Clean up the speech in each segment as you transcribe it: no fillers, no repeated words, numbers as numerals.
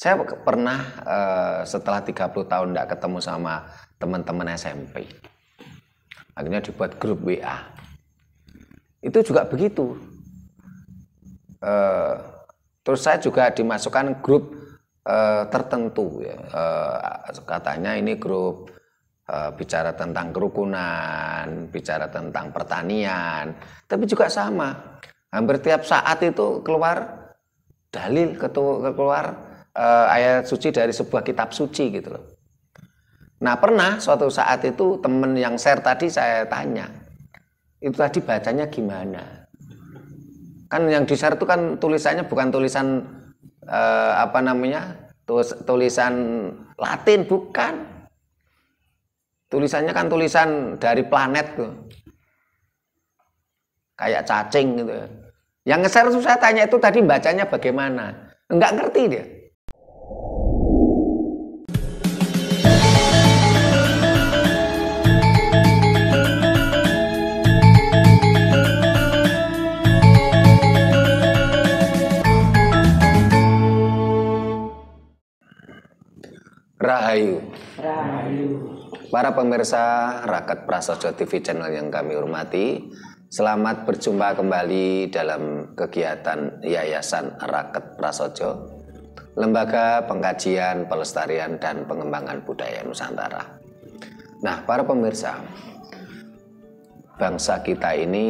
Saya pernah setelah 30 tahun tidak ketemu sama teman-teman SMP, akhirnya dibuat grup WA. Itu juga begitu. Terus saya juga dimasukkan grup tertentu ya. Katanya ini grup bicara tentang kerukunan, bicara tentang pertanian, tapi juga sama. Hampir tiap saat itu keluar dalil, keluar ayat suci dari sebuah kitab suci gitu loh. Nah, pernah suatu saat itu temen yang share tadi saya tanya, itu tadi bacanya gimana? Kan yang di share itu kan tulisannya bukan tulisan tulisan Latin, bukan. Tulisannya kan tulisan dari planet tuh. Kayak cacing gitu. Yang nge-share itu saya tanya itu tadi bacanya bagaimana? Enggak ngerti dia. Rahayu. Para pemirsa Raket Prasaja TV channel yang kami hormati, selamat berjumpa kembali dalam kegiatan Yayasan Raket Prasaja, Lembaga Pengkajian, Pelestarian dan Pengembangan Budaya Nusantara. Nah, para pemirsa, bangsa kita ini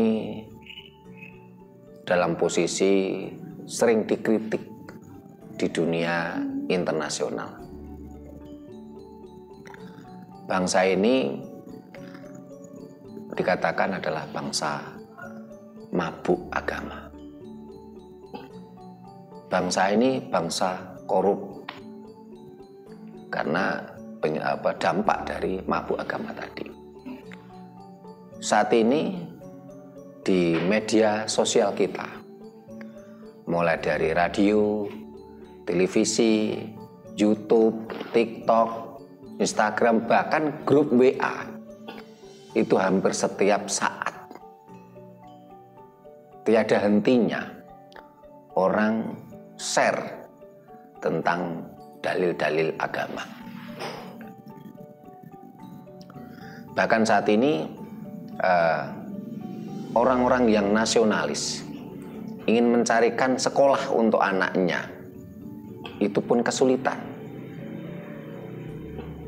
dalam posisi sering dikritik di dunia internasional. Bangsa ini dikatakan adalah bangsa mabuk agama. Bangsa ini bangsa korup karena dampak dari mabuk agama tadi. Saat ini di media sosial kita, mulai dari radio, televisi, YouTube, TikTok, Instagram, bahkan grup WA, itu hampir setiap saat, tiada hentinya orang share tentang dalil-dalil agama. Bahkan saat ini orang-orang yang nasionalis ingin mencarikan sekolah untuk anaknya, itu pun kesulitan.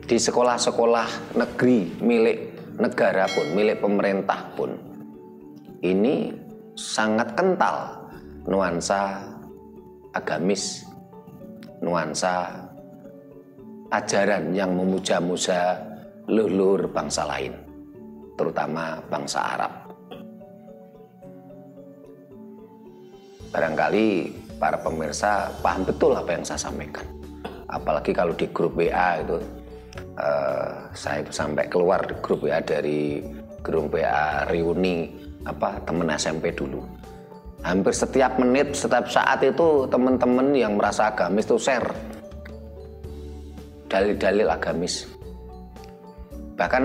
Di sekolah-sekolah negeri milik negara pun, milik pemerintah pun, ini sangat kental nuansa agamis, nuansa ajaran yang memuja-muja leluhur bangsa lain, terutama bangsa Arab. Barangkali para pemirsa paham betul apa yang saya sampaikan. Apalagi kalau di grup WA itu, saya sampai keluar di grup WA dari grup WA reuni teman SMP dulu. Hampir setiap menit, setiap saat itu teman-teman yang merasa agamis itu share dalil-dalil agamis. Bahkan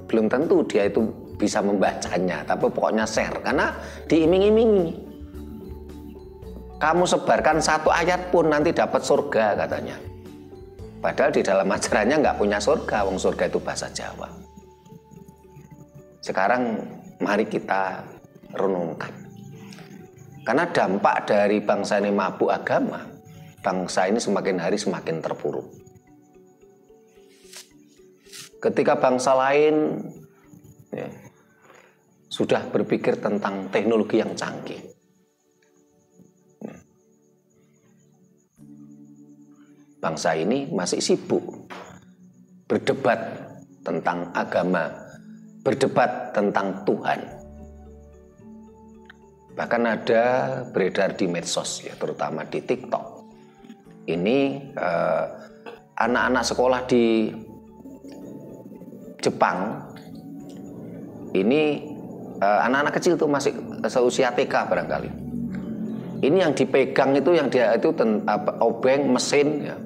belum tentu dia itu bisa membacanya, tapi pokoknya share karena diiming-imingi. Kamu sebarkan satu ayat pun nanti dapat surga katanya. Padahal di dalam ajarannya nggak punya surga, wong surga itu bahasa Jawa. Sekarang mari kita renungkan. Karena dampak dari bangsa ini mabuk agama, bangsa ini semakin hari semakin terpuruk. Ketika bangsa lain sudah berpikir tentang teknologi yang canggih, bangsa ini masih sibuk berdebat tentang agama, berdebat tentang Tuhan. Bahkan ada beredar di medsos, ya, terutama di TikTok. Ini anak-anak sekolah di Jepang, ini anak-anak kecil tuh masih seusia TK barangkali. Ini yang dipegang itu, yang dia itu obeng mesin, ya.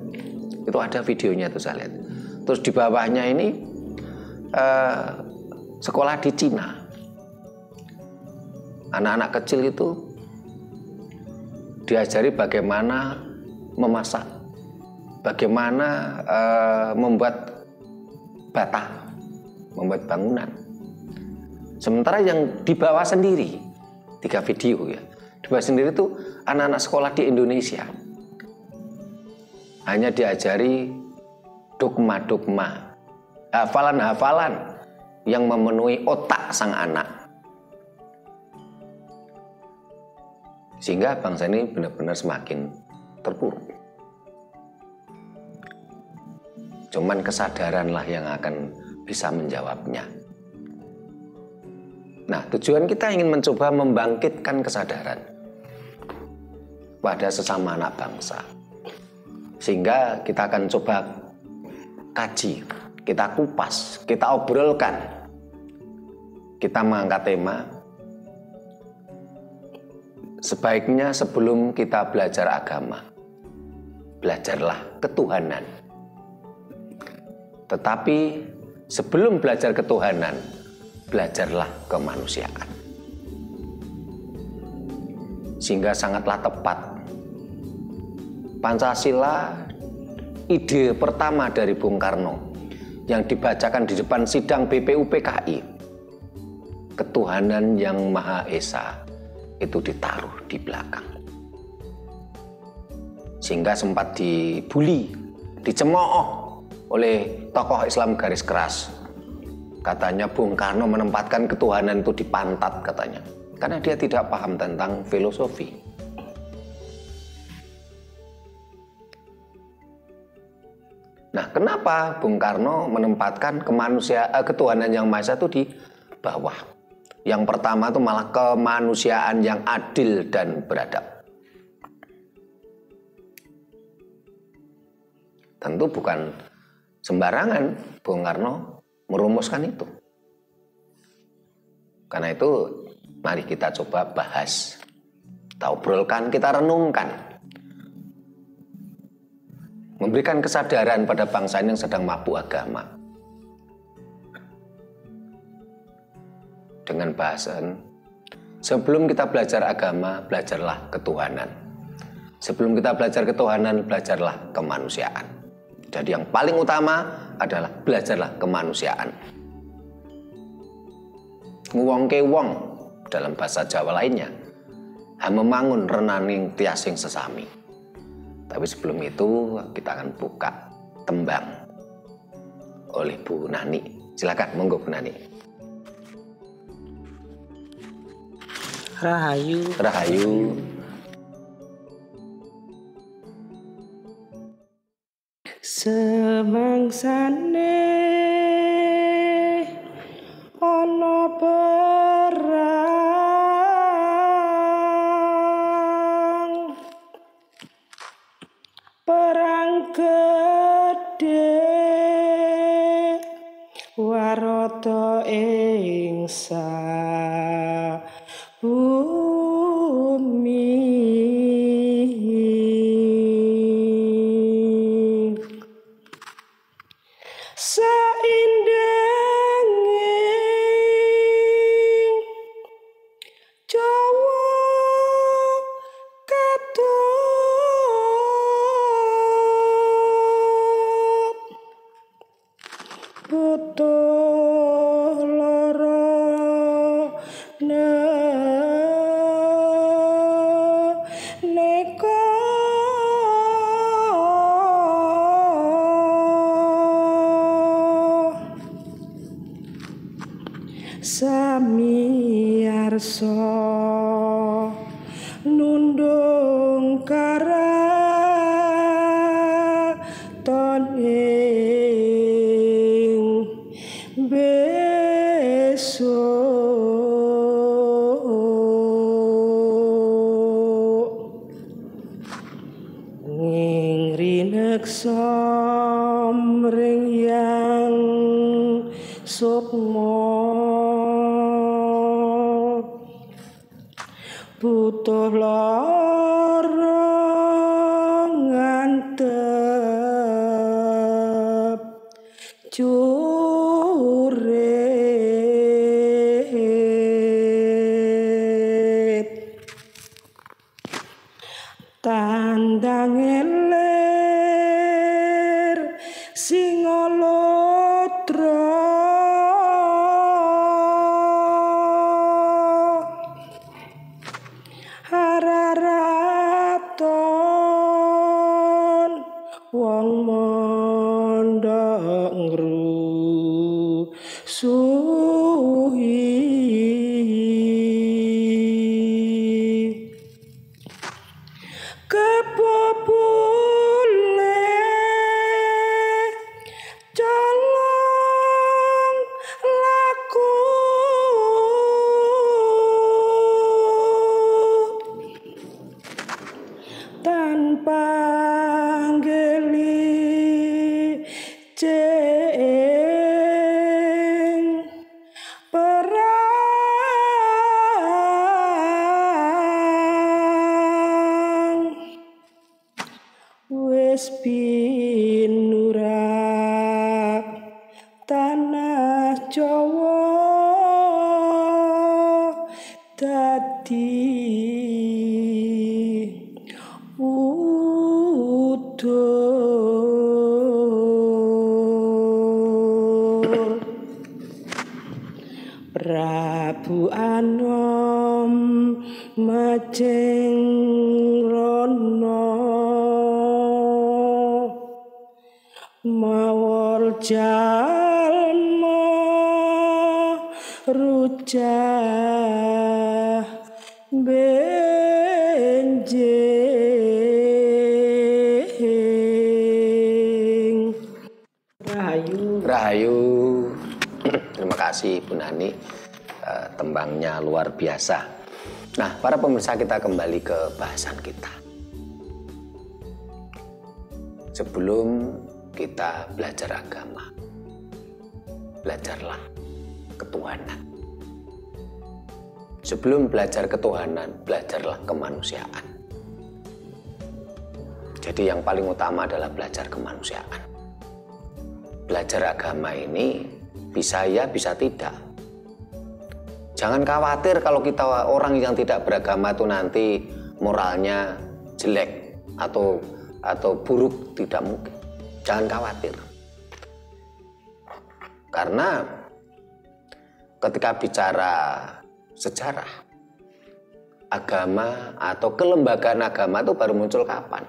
Itu ada videonya tuh saya lihat. Terus di bawahnya ini sekolah di Cina. Anak-anak kecil itu diajari bagaimana memasak bagaimana membuat bata, membuat bangunan. Sementara yang di bawah sendiri, 3 video ya, di bawah sendiri itu anak-anak sekolah di Indonesia hanya diajari dogma-dogma, hafalan-hafalan yang memenuhi otak sang anak. Sehingga bangsa ini benar-benar semakin terpuruk. Cuman kesadaranlah yang akan bisa menjawabnya. Nah, tujuan kita ingin mencoba membangkitkan kesadaran pada sesama anak bangsa. Sehingga kita akan coba kaji, kita kupas, kita obrolkan. Kita mengangkat tema, sebaiknya sebelum kita belajar agama, belajarlah ketuhanan. Tetapi sebelum belajar ketuhanan, belajarlah kemanusiaan. Sehingga sangatlah tepat Pancasila, ide pertama dari Bung Karno yang dibacakan di depan sidang BPUPKI, ketuhanan yang Maha Esa, itu ditaruh di belakang. Sehingga sempat dibully, dicemooh oleh tokoh Islam garis keras. Katanya Bung Karno menempatkan ketuhanan itu di pantat katanya. Karena dia tidak paham tentang filosofi. Nah, kenapa Bung Karno menempatkan ketuhanan yang Maha Esa itu di bawah? Yang pertama itu malah kemanusiaan yang adil dan beradab. Tentu bukan sembarangan Bung Karno merumuskan itu. Karena itu mari kita coba bahas, kita obrolkan, kita renungkan. Memberikan kesadaran pada bangsa yang sedang mabuk agama. Dengan bahasan, sebelum kita belajar agama, belajarlah ketuhanan. Sebelum kita belajar ketuhanan, belajarlah kemanusiaan. Jadi yang paling utama adalah belajarlah kemanusiaan. Nguwongke wong dalam bahasa Jawa lainnya, memangun renaning tiasing sesami. Tapi sebelum itu kita akan buka tembang oleh Bu Nani. Silakan, monggo Bu Nani. Rahayu. Rahayu. Semangsane ana perang gedhe warata ing bumi. Saindenging Jawa Katut butuh lara neka sami arsa nundung karaton ing besok ngrineksa mring yang sukma butuh lara ngantep jurit tandang eling Singolodra hararaton wong mondok ngrusuhi kepopule colong laku tanpa geli ceng perang wis pinurak tanah Jawa dadi udul Prabu Anom majeng rono mawol jalma rujah benjing Rahayu. Terima kasih Bu Nani, tembangnya luar biasa. Nah, para pemirsa, kita kembali ke bahasan kita. Sebelum kita belajar agama, belajarlah ketuhanan. Sebelum belajar ketuhanan, belajarlah kemanusiaan. Jadi yang paling utama adalah belajar kemanusiaan. Belajar agama ini bisa ya, bisa tidak. Jangan khawatir kalau kita orang yang tidak beragama itu nanti moralnya jelek atau buruk, tidak mungkin. Jangan khawatir. Karena ketika bicara sejarah, agama atau kelembagaan agama itu baru muncul kapan?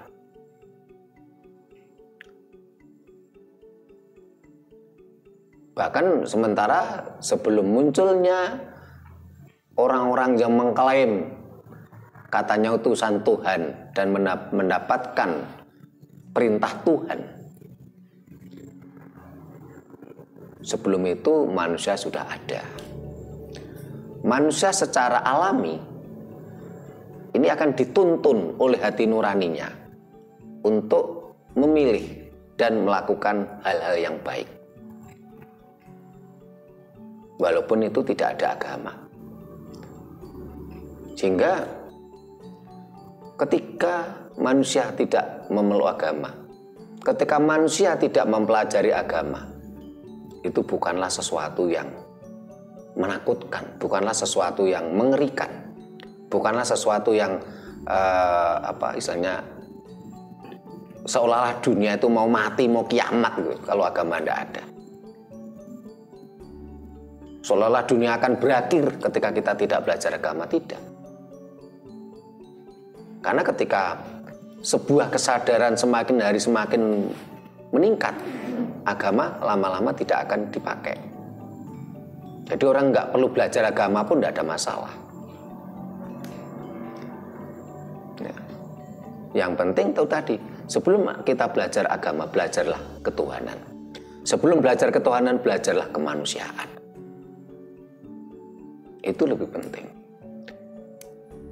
Bahkan sementara sebelum munculnya orang-orang yang mengklaim katanya utusan Tuhan dan mendapatkan perintah Tuhan, sebelum itu manusia sudah ada. Manusia secara alami ini akan dituntun oleh hati nuraninya untuk memilih dan melakukan hal-hal yang baik. Walaupun itu tidak ada agama. Sehingga ketika manusia tidak memeluk agama, ketika manusia tidak mempelajari agama, itu bukanlah sesuatu yang menakutkan, bukanlah sesuatu yang mengerikan, bukanlah sesuatu yang istilahnya seolah-olah dunia itu mau mati, mau kiamat gitu, kalau agama tidak ada. Seolah-olah dunia akan berakhir ketika kita tidak belajar agama, tidak. Karena ketika sebuah kesadaran semakin hari semakin meningkat, agama lama-lama tidak akan dipakai. Jadi orang nggak perlu belajar agama pun tidak ada masalah. Ya. Yang penting itu tadi, sebelum kita belajar agama, belajarlah ketuhanan. Sebelum belajar ketuhanan, belajarlah kemanusiaan. Itu lebih penting.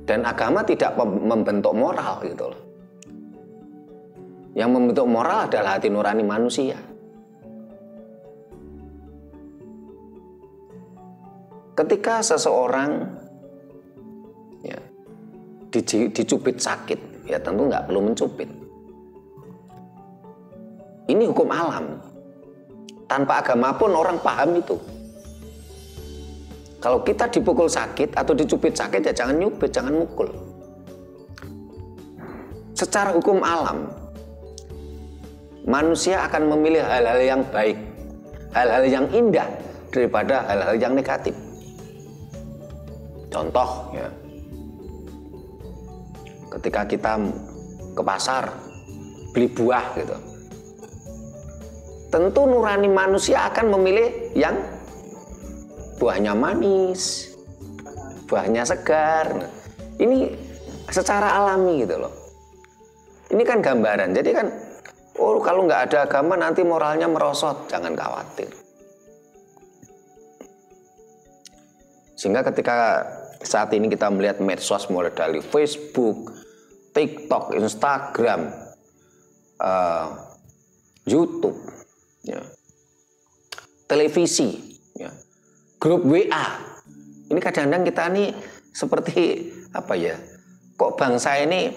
Dan agama tidak membentuk moral gitu loh. Yang membentuk moral adalah hati nurani manusia. Ketika seseorang ya, dicubit sakit, ya tentu nggak perlu mencubit. Ini hukum alam. Tanpa agama pun orang paham itu. Kalau kita dipukul sakit atau dicubit sakit, ya jangan nyubit, jangan mukul. Secara hukum alam, manusia akan memilih hal-hal yang baik, hal-hal yang indah daripada hal-hal yang negatif. Contoh ya, ketika kita ke pasar beli buah gitu, tentu nurani manusia akan memilih yang buahnya manis, buahnya segar. Ini secara alami gitu loh. Ini kan gambaran. Jadi kan, oh kalau nggak ada agama nanti moralnya merosot. Jangan khawatir. Sehingga ketika saat ini kita melihat medsos mulai dari Facebook, TikTok, Instagram, YouTube, ya, televisi, ya, grup WA. Ini kadang-kadang kita nih seperti apa ya? Kok bangsa ini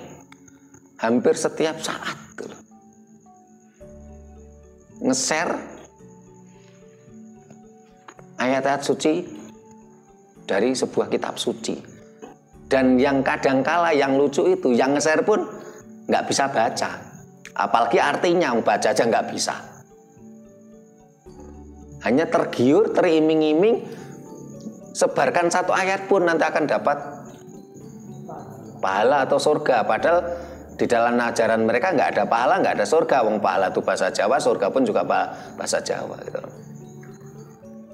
hampir setiap saat tuh nge-share ayat-ayat suci dari sebuah kitab suci. Dan yang kadangkala yang lucu itu, yang nge-share pun nggak bisa baca. Apalagi artinya, baca aja nggak bisa. Hanya tergiur, teriming-iming, sebarkan satu ayat pun nanti akan dapat pahala atau surga. Padahal di dalam ajaran mereka nggak ada pahala, nggak ada surga. Wong pahala itu bahasa Jawa, surga pun juga bahasa Jawa. Gitu.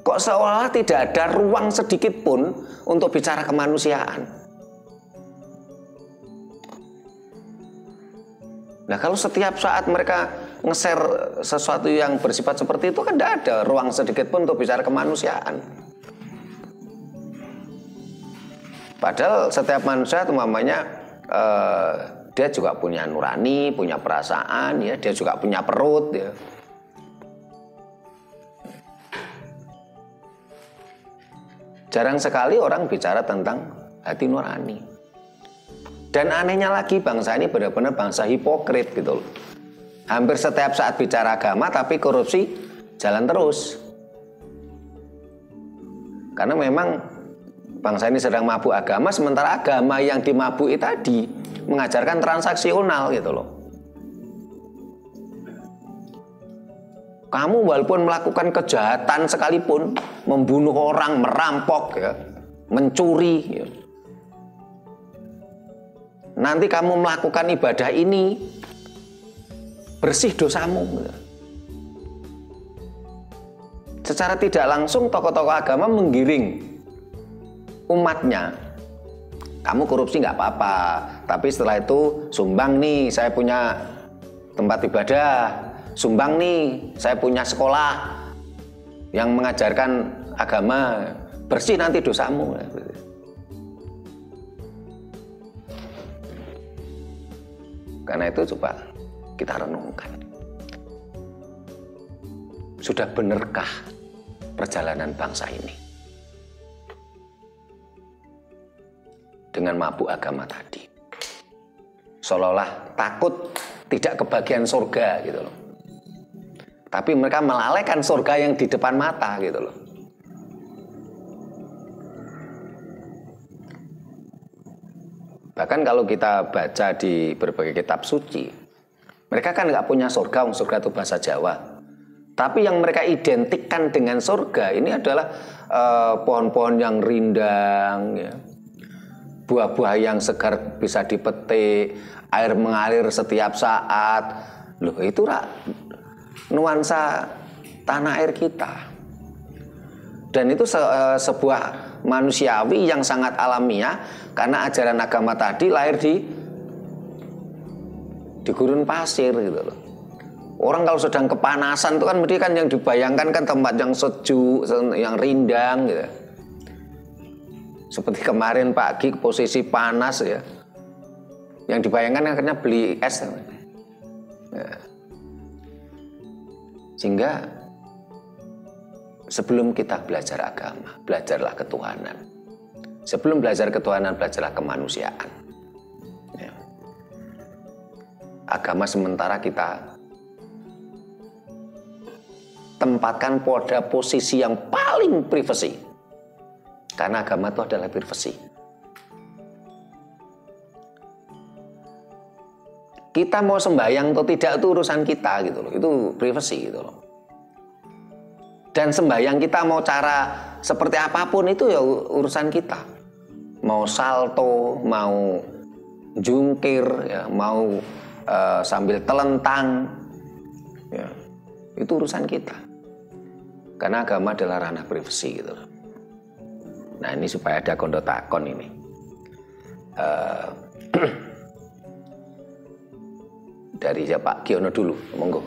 Kok seolah tidak ada ruang sedikit pun untuk bicara kemanusiaan. Nah kalau setiap saat mereka nge-share sesuatu yang bersifat seperti itu, kan tidak ada ruang sedikit pun untuk bicara kemanusiaan. Padahal setiap manusia itu mamanya dia juga punya nurani, punya perasaan, ya, dia juga punya perut, ya. Jarang sekali orang bicara tentang hati nurani. Dan anehnya lagi, bangsa ini benar-benar bangsa hipokrit gitu loh. Hampir setiap saat bicara agama tapi korupsi jalan terus. Karena memang bangsa ini sedang mabuk agama, sementara agama yang dimabui tadi mengajarkan transaksional gitu loh. Kamu walaupun melakukan kejahatan sekalipun, membunuh orang, merampok, ya, mencuri, ya, nanti kamu melakukan ibadah ini, bersih dosamu. Ya. Secara tidak langsung tokoh-tokoh agama menggiring umatnya, kamu korupsi nggak apa-apa, tapi setelah itu sumbang nih, saya punya tempat ibadah, sumbang nih, saya punya sekolah yang mengajarkan agama, bersih nanti dosamu. Karena itu coba kita renungkan, sudah benarkah perjalanan bangsa ini dengan mabuk agama tadi? Seolah-olah takut tidak kebagian surga gitu loh. Tapi mereka melalaikan surga yang di depan mata gitu loh. Bahkan kalau kita baca di berbagai kitab suci, mereka kan nggak punya surga, surga itu bahasa Jawa. Tapi yang mereka identikkan dengan surga ini adalah pohon-pohon yang rindang, ya, buah-buah yang segar bisa dipetik, air mengalir setiap saat. Loh, itu nuansa tanah air kita. Dan itu sebuah manusiawi yang sangat alamiah, karena ajaran agama tadi lahir di gurun pasir gitu loh. Orang kalau sedang kepanasan itu kan mesti kan yang dibayangkan kan tempat yang sejuk, yang rindang gitu. Seperti kemarin pagi posisi panas ya, yang dibayangkan akhirnya beli es. Ya. Sehingga sebelum kita belajar agama, belajarlah ketuhanan. Sebelum belajar ketuhanan, belajarlah kemanusiaan. Ya. Agama sementara kita tempatkan pada posisi yang paling privasi. Karena agama itu adalah privasi. kita mau sembahyang atau tidak itu urusan kita gitu loh. Itu privasi gitu loh. Dan sembahyang kita mau cara seperti apapun itu ya urusan kita. Mau salto, mau jungkir, ya, mau sambil telentang, ya, itu urusan kita. Karena agama adalah ranah privasi gitu loh. Nah ini supaya ada kondo takon ini. Dari Pak Giono dulu, monggo.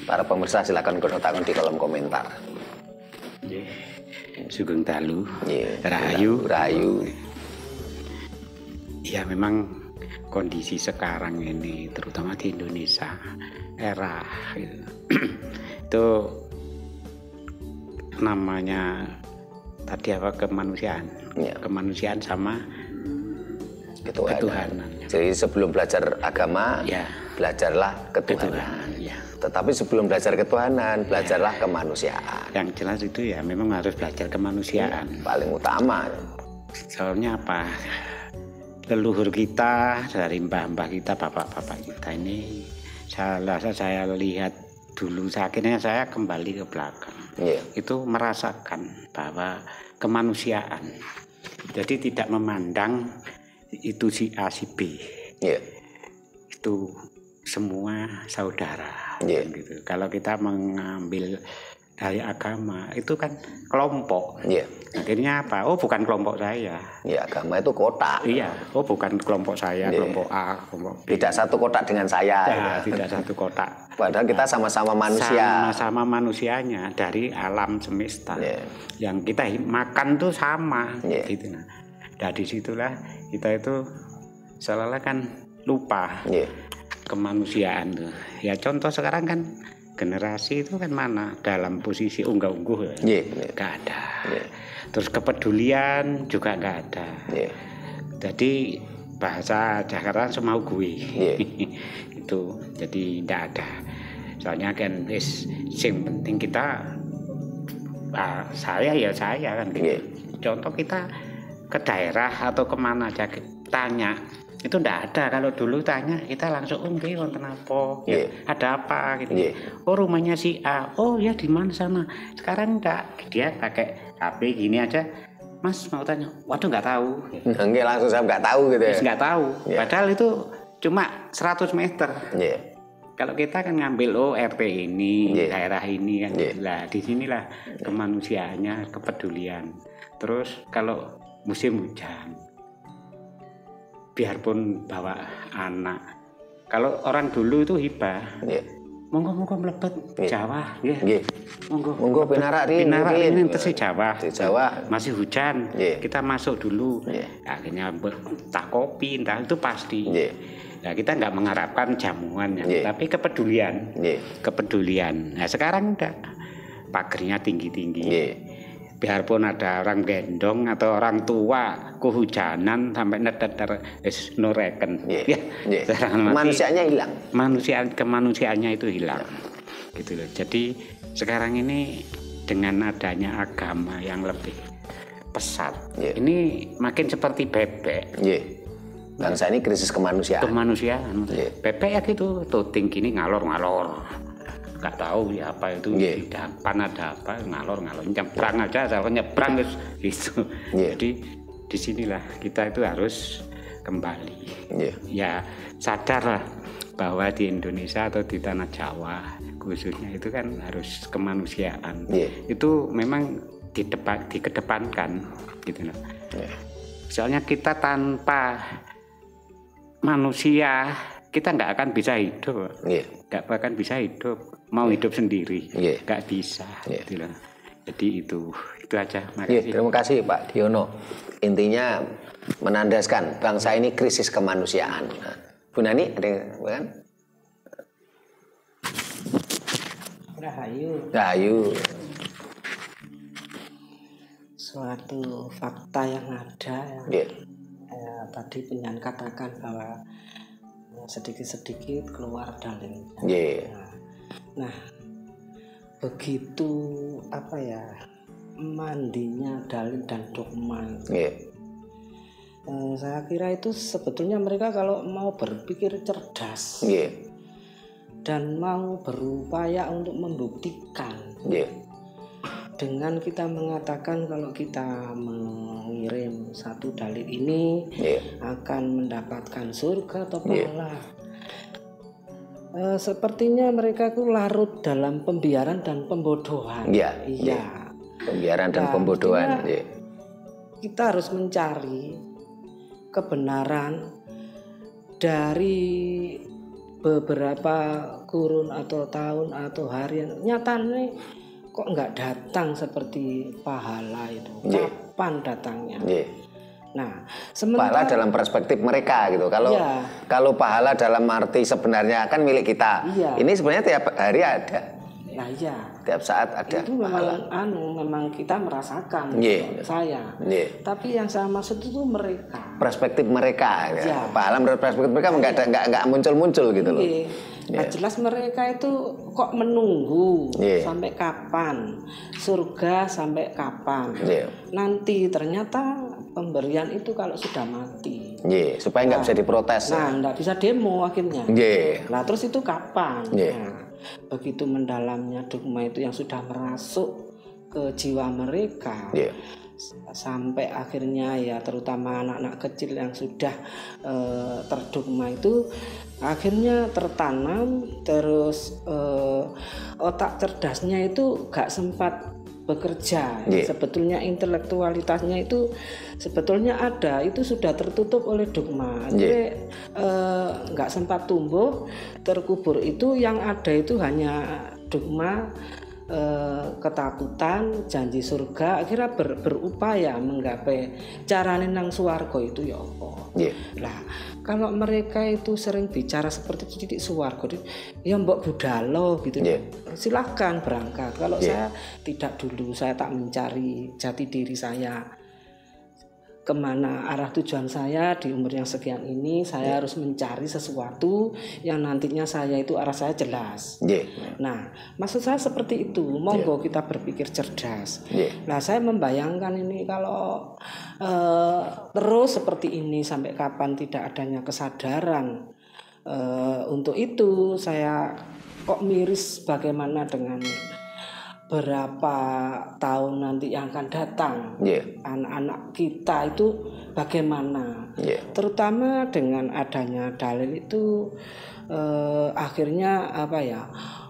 Para pemirsa silakan kondo takon di kolom komentar. Sugeng dalu, Rahayu. Ya memang kondisi sekarang ini, terutama di Indonesia, era itu namanya tadi apa, kemanusiaan, kemanusiaan sama ketuhanan. Jadi sebelum belajar agama, ya, belajarlah ketuhanan. Ya. Tetapi sebelum belajar ketuhanan, belajarlah kemanusiaan. Yang jelas itu ya memang harus belajar kemanusiaan. Paling utama. Soalnya apa? Leluhur kita, dari mbah-mbah kita, bapak-bapak kita ini, saya lihat dulu, akhirnya saya kembali ke belakang. Itu merasakan bahwa kemanusiaan. Jadi tidak memandang itu si A, si B. Itu semua saudara. Gitu. Kalau kita mengambil dari agama itu kan kelompok. Akhirnya apa? Oh bukan kelompok saya. Ya agama itu kotak. Iya. Oh bukan kelompok saya, kelompok A, kelompok B. Tidak satu kotak dengan saya. Tidak satu kotak. Padahal kita sama-sama manusia. Sama-sama manusianya dari alam semesta. Yang kita makan tuh sama. Gitu. Nah, dari situlah kita itu seolah-olah kan lupa kemanusiaan tuh. Ya contoh sekarang kan generasi itu kan mana dalam posisi unggah-ungguh, nggak ada. Terus kepedulian juga nggak ada. Jadi bahasa Jakarta semau gue. Itu jadi nggak ada. Soalnya kan sing penting kita, saya ya saya kan gitu. Contoh kita ke daerah atau kemana aja tanya, itu enggak ada. Kalau dulu tanya kita langsung nggih wonten apa, ada apa gitu. Oh rumahnya si A, oh ya di mana sana. Sekarang enggak, dia pakai HP gini aja, Mas mau tanya, waduh nggak tahu. Enggak langsung saya nggak tahu gitu ya. Nggak tahu, padahal itu cuma 100 meter. Kalau kita kan ngambil RT ini, daerah ini kan, lah di sinilah kemanusiaannya, kepedulian. Terus kalau musim hujan, biarpun bawa anak, kalau orang dulu itu hibah, monggo mlebet Jawa, monggo pinarak ini terus Jawa. Masih hujan, kita masuk dulu. Akhirnya entah kopi, entah itu pasti. Nah, kita nggak mengharapkan jamuan, tapi kepedulian. Nah sekarang udah pagernya tinggi-tinggi. Biarpun ada orang gendong atau orang tua kehujanan sampai neteter noreken, manusianya hilang. Kemanusiaannya itu hilang, gitu loh. Jadi sekarang ini dengan adanya agama yang lebih pesat, ini makin seperti bebek. Bangsa ini krisis kemanusiaan. Bebek ya gitu, tuting gini ngalor-ngalor. Nggak tahu ya apa itu, di depan ada apa, ngalor nyebrang aja, asal nyebrang gitu. Jadi disinilah kita itu harus kembali. Ya sadarlah bahwa di Indonesia atau di tanah Jawa khususnya itu kan harus kemanusiaan. Itu memang dikedepankan gitu loh. Soalnya kita tanpa manusia kita nggak akan bisa hidup, nggak akan bisa hidup. Mau hidup sendiri, nggak bisa. Gitu loh. Jadi itu aja. Makasih. Terima kasih Pak Diono. Intinya menandaskan bangsa ini krisis kemanusiaan. Bu Nani ada kan? Rahayu. Suatu fakta yang ada tadi penyan katakan bahwa sedikit-sedikit keluar dalil. Nah, begitu mandinya dalil dan dogma itu. Saya kira itu sebetulnya mereka kalau mau berpikir cerdas dan mau berupaya untuk membuktikan, dengan kita mengatakan kalau kita mengirim satu dalil ini akan mendapatkan surga atau pahala, sepertinya mereka itu larut dalam pembiaran dan pembodohan. Pembiaran dan pembodohan. Kita harus mencari kebenaran dari beberapa kurun atau tahun atau hari. Nyatanya kok nggak datang seperti pahala itu. Kapan datangnya? Nah, pahala dalam perspektif mereka gitu. Kalau pahala dalam arti sebenarnya kan milik kita. Ini sebenarnya tiap hari ada. Nah tiap saat ada. Itu memang kita merasakan. Saya. Tapi yang saya maksud itu mereka. Perspektif mereka. Pahala menurut perspektif mereka nggak muncul gitu loh. Nah, jelas mereka itu kok menunggu sampai kapan, surga sampai kapan. Nanti ternyata pemberian itu kalau sudah mati. Supaya nggak bisa diprotes. Nah, nggak bisa demo akhirnya. Nah, terus itu kapan? Nah, begitu mendalamnya dogma itu yang sudah merasuk ke jiwa mereka. Sampai akhirnya ya terutama anak-anak kecil yang sudah terdogma itu akhirnya tertanam, terus otak cerdasnya itu gak sempat bekerja. Sebetulnya intelektualitasnya itu sebetulnya ada, itu sudah tertutup oleh dogma. Jadi gak sempat tumbuh, terkubur. Itu yang ada itu hanya dogma, ketakutan, janji surga. Akhirnya berupaya menggapai carane nang swarga itu ya apa. Lah kalau mereka itu sering bicara seperti titik swarga, ya mbok budalo gitu. Silahkan berangkat. Kalau saya tidak dulu, saya tak mencari jati diri saya. Kemana arah tujuan saya di umur yang sekian ini, saya harus mencari sesuatu yang nantinya saya itu arah saya jelas. Nah, maksud saya seperti itu. Monggo kita berpikir cerdas. Nah, saya membayangkan ini kalau terus seperti ini sampai kapan tidak adanya kesadaran untuk itu, saya kok miris bagaimana dengan berapa tahun nanti yang akan datang. Anak-anak kita itu bagaimana, terutama dengan adanya dalil itu akhirnya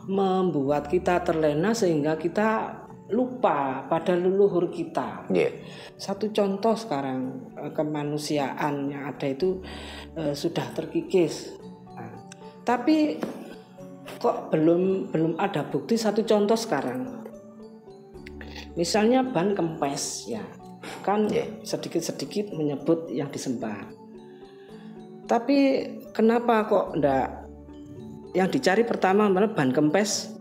membuat kita terlena sehingga kita lupa pada leluhur kita. Satu contoh sekarang kemanusiaan yang ada itu sudah terkikis. Tapi kok belum ada bukti. Satu contoh sekarang, misalnya ban kempes kan sedikit-sedikit menyebut yang disembah. Tapi kenapa kok enggak yang dicari pertama malah ban kempes?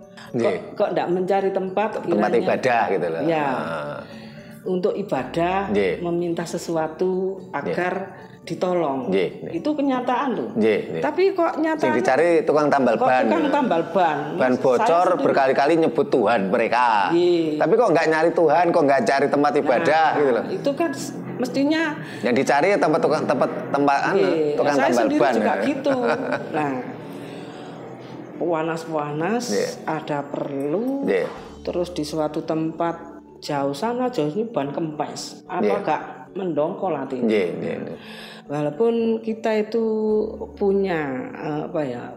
Kok enggak mencari tempat ibadah gitu loh. Untuk ibadah, meminta sesuatu agar ditolong. Itu kenyataan loh. Tapi kok nyatanya dicari tukang tambal ban. Ban bocor berkali-kali nyebut Tuhan mereka. Tapi kok nggak nyari Tuhan, kok nggak cari tempat ibadah gitu loh. Itu kan mestinya yang dicari tukang tambal ban. Saya sendiri juga gitu. Nah, panas-panas ada perlu. Terus di suatu tempat jauh sana jauh ini ban kempes. Apa gak mendongkol hatinya? Walaupun kita itu punya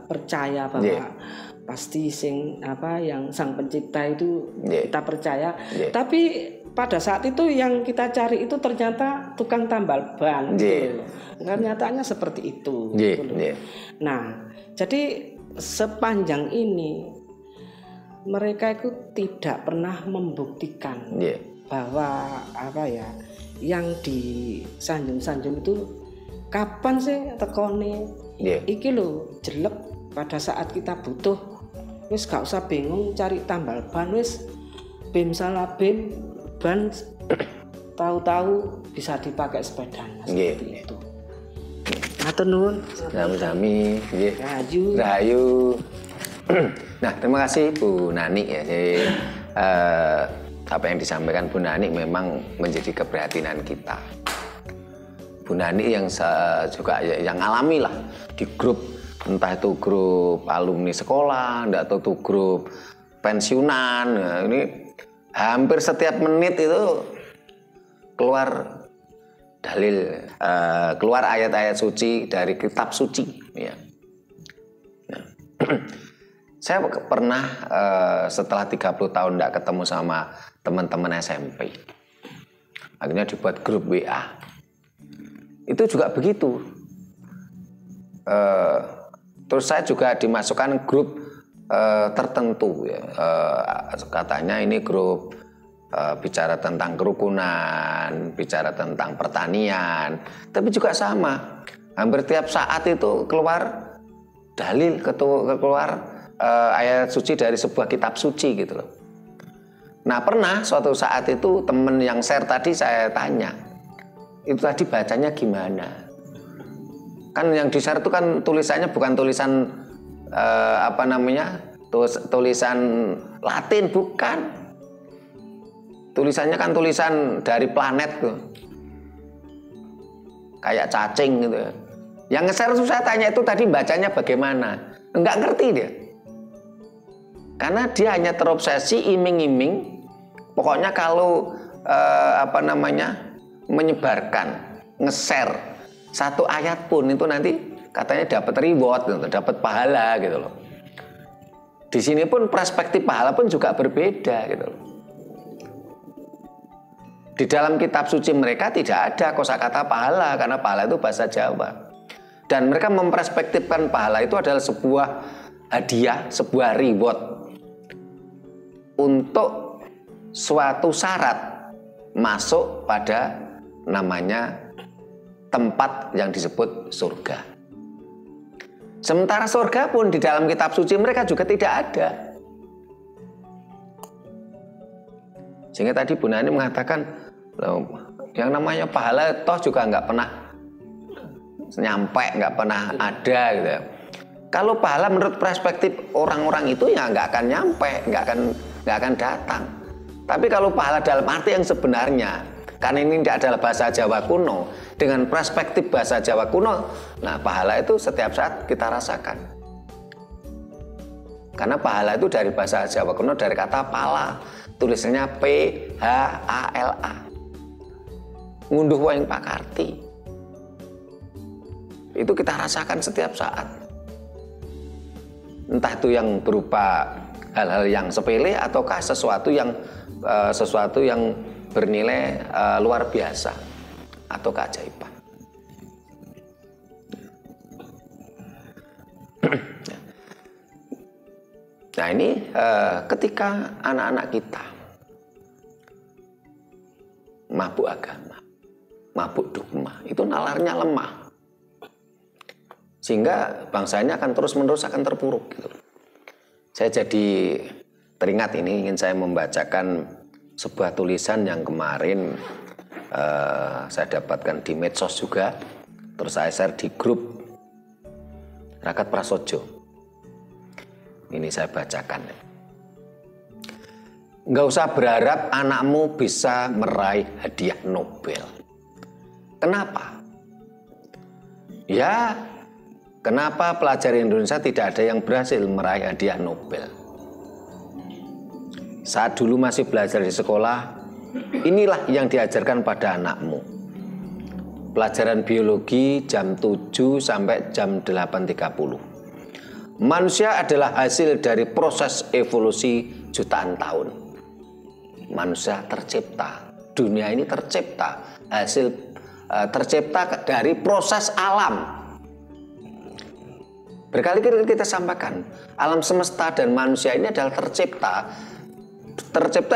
percaya bahwa pasti yang Sang Pencipta itu kita percaya, tapi pada saat itu yang kita cari itu ternyata tukang tambal ban. Ternyatanya seperti itu. Nah, jadi sepanjang ini mereka itu tidak pernah membuktikan bahwa yang disanjung-sanjung itu kapan sih tekone. Iki lho jelek pada saat kita butuh, wis gak usah bingung cari tambal ban, wis bim salah bim ban tahu-tahu bisa dipakai sepedanya seperti itu. Matur nuwun. Sami-sami nggih. Rahayu. Nah, terima kasih Bu Nani ya. Apa yang disampaikan Bu Nani memang menjadi keprihatinan kita. Bu Nani yang juga yang alami lah di grup, entah itu grup alumni sekolah, enggak tahu itu grup pensiunan. Nah, ini hampir setiap menit itu keluar dalil, keluar ayat-ayat suci dari kitab suci. Ya. Nah, saya pernah setelah 30 tahun tidak ketemu sama teman-teman SMP, akhirnya dibuat grup WA. Itu juga begitu. Terus saya juga dimasukkan grup tertentu. Ya. Katanya ini grup bicara tentang kerukunan, bicara tentang pertanian. Tapi juga sama. Hampir tiap saat itu keluar dalil, keluar ayat suci dari sebuah kitab suci gitu loh. Nah pernah suatu saat itu teman yang share tadi saya tanya, itu tadi bacanya gimana? Kan yang di-share itu kan tulisannya bukan tulisan tulisan Latin, bukan. Tulisannya kan tulisan dari planet tuh. Kayak cacing gitu. Yang nge-share itu saya tanya itu tadi bacanya bagaimana? Enggak ngerti dia. Karena dia hanya terobsesi iming-iming. Pokoknya kalau menyebarkan, nge-share satu ayat pun itu nanti katanya dapat reward, dapat pahala gitu loh. Di sini pun perspektif pahala pun juga berbeda gitu loh. Di dalam kitab suci mereka tidak ada kosakata pahala karena pahala itu bahasa Jawa. Dan mereka memperspektifkan pahala itu adalah sebuah hadiah, sebuah reward untuk suatu syarat masuk pada namanya tempat yang disebut surga. Sementara surga pun di dalam kitab suci mereka juga tidak ada. Sehingga tadi Bu Nani mengatakan yang namanya pahala toh juga nggak pernah nyampe, nggak pernah ada gitu. Kalau pahala menurut perspektif orang-orang itu ya nggak akan nyampe, nggak akan datang. Tapi kalau pahala dalam arti yang sebenarnya, karena ini tidak adalah bahasa Jawa kuno, dengan perspektif bahasa Jawa kuno, nah pahala itu setiap saat kita rasakan. Karena pahala itu dari bahasa Jawa kuno, dari kata pala, tulisannya P-H-A-L-A. Ngunduh waing pakarti. Itu kita rasakan setiap saat. Entah itu yang berupa hal-hal yang sepele ataukah sesuatu yang bernilai luar biasa atau keajaiban. Nah ini ketika anak-anak kita mabuk agama, mabuk dogma, itu nalarnya lemah, sehingga bangsanya akan terus-menerus akan terpuruk gitu. Saya jadi teringat ini, ingin saya membacakan sebuah tulisan yang kemarin saya dapatkan di medsos juga, terus saya share di grup Rakat Prasojo. Ini saya bacakan. Nggak usah berharap anakmu bisa meraih hadiah Nobel. Kenapa? Ya, kenapa pelajar Indonesia tidak ada yang berhasil meraih hadiah Nobel? Saat dulu masih belajar di sekolah, inilah yang diajarkan pada anakmu. Pelajaran biologi jam 7 sampai jam 8.30. Manusia adalah hasil dari proses evolusi jutaan tahun. Manusia tercipta, dunia ini tercipta, tercipta dari proses alam. Berkali-kali kita sampaikan, alam semesta dan manusia ini adalah tercipta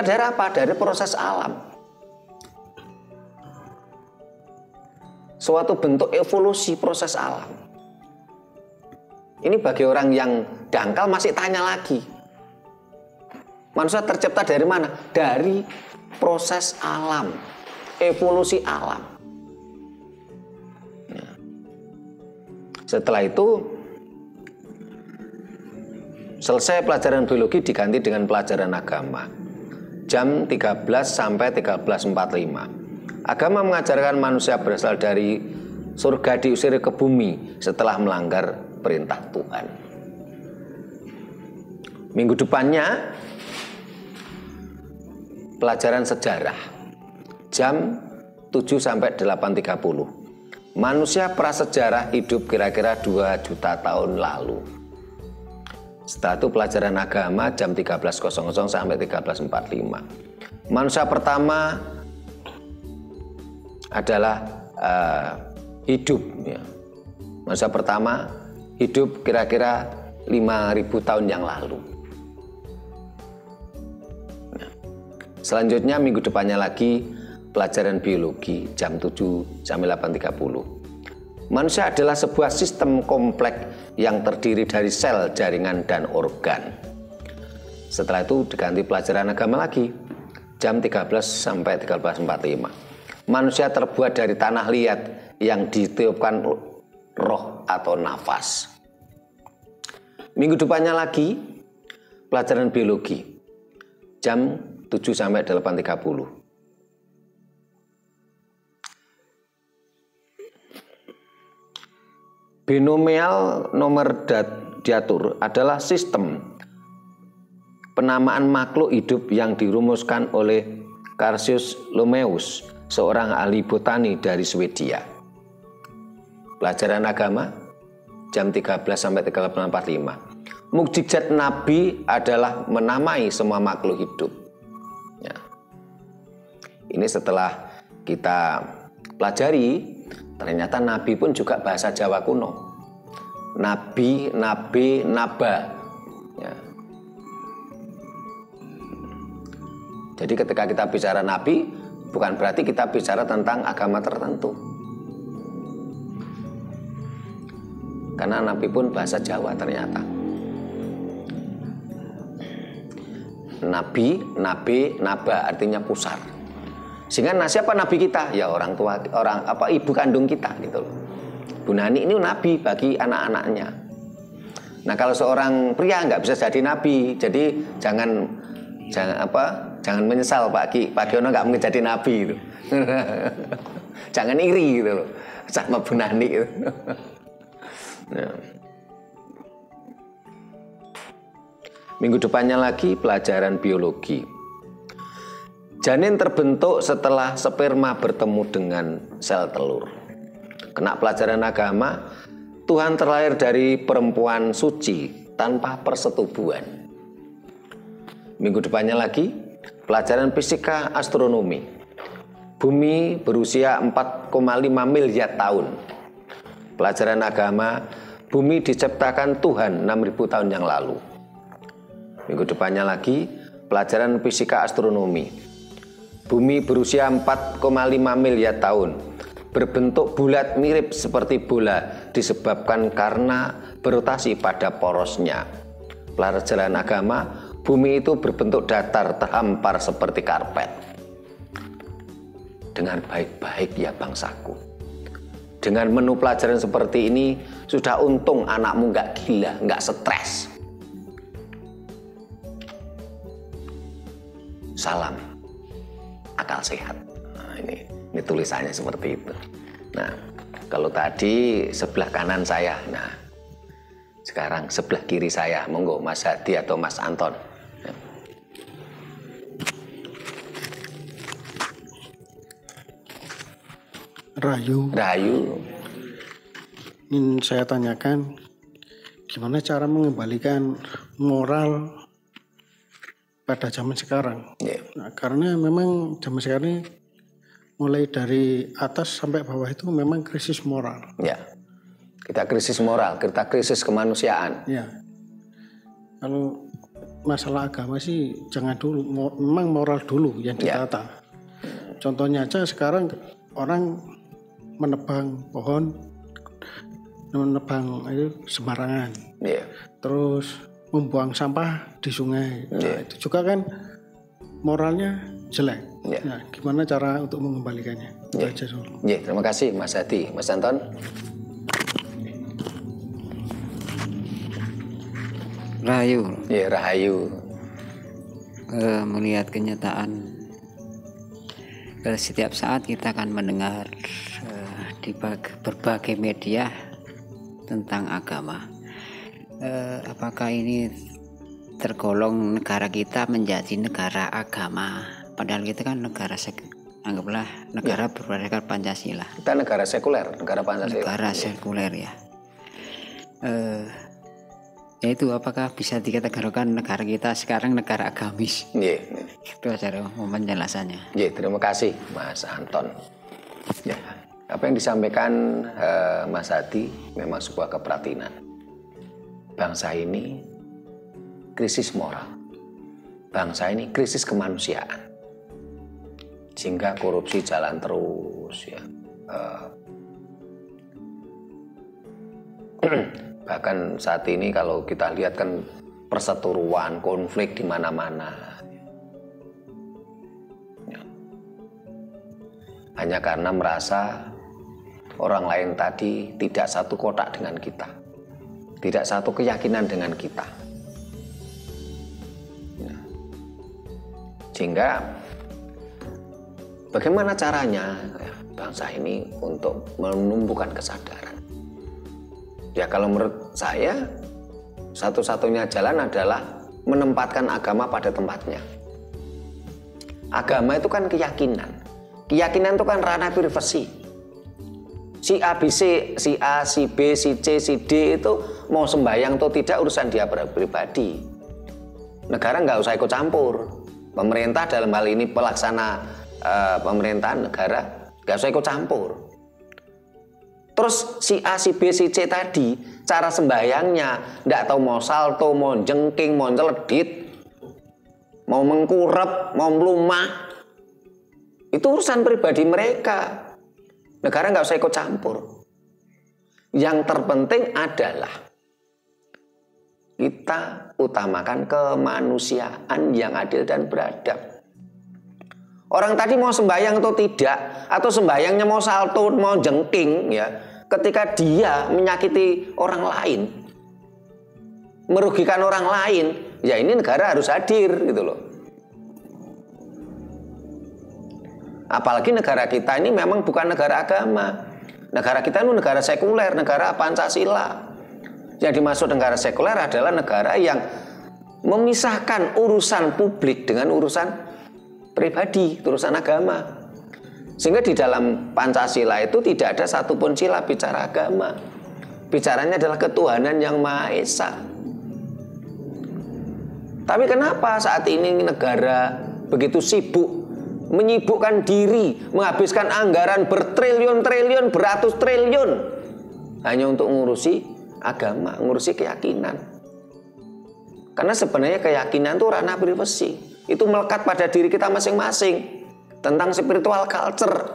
dari apa? Dari proses alam. Suatu bentuk evolusi proses alam. Ini bagi orang yang dangkal masih tanya lagi. Manusia tercipta dari mana? Dari proses alam, evolusi alam. Setelah itu selesai pelajaran biologi diganti dengan pelajaran agama. Jam 13 sampai 13.45. Agama mengajarkan manusia berasal dari surga diusir ke bumi setelah melanggar perintah Tuhan. Minggu depannya pelajaran sejarah jam 7 sampai 8.30. Manusia prasejarah hidup kira-kira 2 juta tahun lalu. Setelah itu pelajaran agama jam 13.00 sampai 13.45. Manusia pertama adalah hidup. Ya. Manusia pertama hidup kira-kira 5.000 tahun yang lalu. Nah, selanjutnya minggu depannya lagi pelajaran biologi jam 7 sampai 8.30. Manusia adalah sebuah sistem kompleks yang terdiri dari sel, jaringan, dan organ. Setelah itu diganti pelajaran agama lagi jam 13 sampai 13.45. Manusia terbuat dari tanah liat yang ditiupkan roh atau nafas. Minggu depannya lagi pelajaran biologi jam 7 sampai 8.30. Binomial nomor diatur adalah sistem penamaan makhluk hidup yang dirumuskan oleh Carsius Linnaeus, seorang ahli botani dari Swedia. Pelajaran agama jam 13 sampai 13.45. Mukjizat Nabi adalah menamai semua makhluk hidup. Ya. Ini setelah kita pelajari, ternyata Nabi pun juga bahasa Jawa kuno. Nabi, nabe, naba. Ya. Jadi ketika kita bicara Nabi, bukan berarti kita bicara tentang agama tertentu. Karena Nabi pun bahasa Jawa ternyata. Nabi, nabe, naba artinya pusar. Sehingga siapa nabi kita? Ya orang tua, ibu kandung kita gitu loh. Bu Nani ini nabi bagi anak-anaknya. Nah kalau seorang pria nggak bisa jadi nabi, jadi jangan menyesal Pak Giono nggak mungkin jadi nabi gitu. Jangan iri gitu loh sama Bu Nani gitu. Nah. Minggu depannya lagi pelajaran biologi. Janin terbentuk setelah sperma bertemu dengan sel telur. Kena pelajaran agama, Tuhan terlahir dari perempuan suci tanpa persetubuhan. Minggu depannya lagi, pelajaran fisika astronomi. Bumi berusia 4,5 miliar tahun. Pelajaran agama, bumi diciptakan Tuhan 6.000 tahun yang lalu. Minggu depannya lagi, pelajaran fisika astronomi. Bumi berusia 4,5 miliar tahun, berbentuk bulat mirip seperti bola disebabkan karena berotasi pada porosnya. Pelajaran agama, bumi itu berbentuk datar terhampar seperti karpet. Dengar baik-baik ya bangsaku. Dengan menu pelajaran seperti ini, sudah untung anakmu nggak gila, nggak stres. Salam akal sehat. Nah, ini tulisannya seperti itu. Nah, kalau tadi sebelah kanan saya, nah sekarang sebelah kiri saya, monggo Mas Hadi atau Mas Anton. Rahayu. Ingin saya tanyakan, gimana cara mengembalikan moral pada zaman sekarang? Yeah. Nah, karena memang zaman sekarang ini mulai dari atas sampai bawah itu memang krisis moral. Ya, kita krisis moral, kita krisis kemanusiaan. Ya, kalau masalah agama sih jangan dulu, memang moral dulu yang ditata. Contohnya aja sekarang orang menebang pohon, menebang itu sembarangan. Terus membuang sampah di sungai. Nah, itu juga kan moralnya jelek. Nah, gimana cara untuk mengembalikannya? Terima kasih Mas Hadi. Mas Anton. Rahayu. Melihat kenyataan setiap saat kita akan mendengar di berbagai media tentang agama. Apakah ini tergolong negara kita menjadi negara agama? Padahal kita kan negara anggaplah negara berdasarkan Pancasila. Kita negara sekuler, negara Pancasila. Negara sekuler ya. Yaitu apakah bisa dikategorikan negara kita sekarang negara agamis? Itu aja penjelasannya. Terima kasih Mas Anton. Ya, apa yang disampaikan Mas Hadi memang sebuah keprihatinan. Bangsa ini krisis moral. Bangsa ini krisis kemanusiaan. Sehingga korupsi jalan terus ya. Bahkan saat ini kalau kita lihat kan perseteruan, konflik di mana-mana. Ya. Hanya karena merasa orang lain tadi tidak satu kotak dengan kita. Tidak satu keyakinan dengan kita. Ya. Sehingga bagaimana caranya bangsa ini untuk menumbuhkan kesadaran? Ya kalau menurut saya satu-satunya jalan adalah menempatkan agama pada tempatnya. Agama itu kan keyakinan. Keyakinan itu kan ranah privasi. Si A, si B, si C, si D itu mau sembahyang atau tidak urusan dia pribadi. Negara nggak usah ikut campur. Pemerintah dalam hal ini pelaksana pemerintahan negara nggak usah ikut campur. Terus si A, si B, si C tadi cara sembahyangnya nggak tahu mau salto, mau jengking, mau nyeledit, mau mengkurep, mau melumah, itu urusan pribadi mereka. Negara nggak usah ikut campur. Yang terpenting adalah kita utamakan kemanusiaan yang adil dan beradab. Orang tadi mau sembahyang atau tidak, atau sembahyangnya mau salto, mau jengking, ya, ketika dia menyakiti orang lain, merugikan orang lain, ya ini negara harus hadir, gitu loh. Apalagi negara kita ini memang bukan negara agama. Negara kita ini negara sekuler, negara Pancasila. Yang dimaksud negara sekuler adalah negara yang memisahkan urusan publik dengan urusan pribadi, urusan agama. Sehingga di dalam Pancasila itu tidak ada satupun sila bicara agama. Bicaranya adalah ketuhanan yang Maha Esa. Tapi kenapa saat ini negara begitu sibuk, menyibukkan diri, menghabiskan anggaran bertriliun-triliun, beratus triliun hanya untuk ngurusi agama, ngurusi keyakinan. Karena sebenarnya keyakinan itu ranah privasi. Itu melekat pada diri kita masing-masing tentang spiritual culture,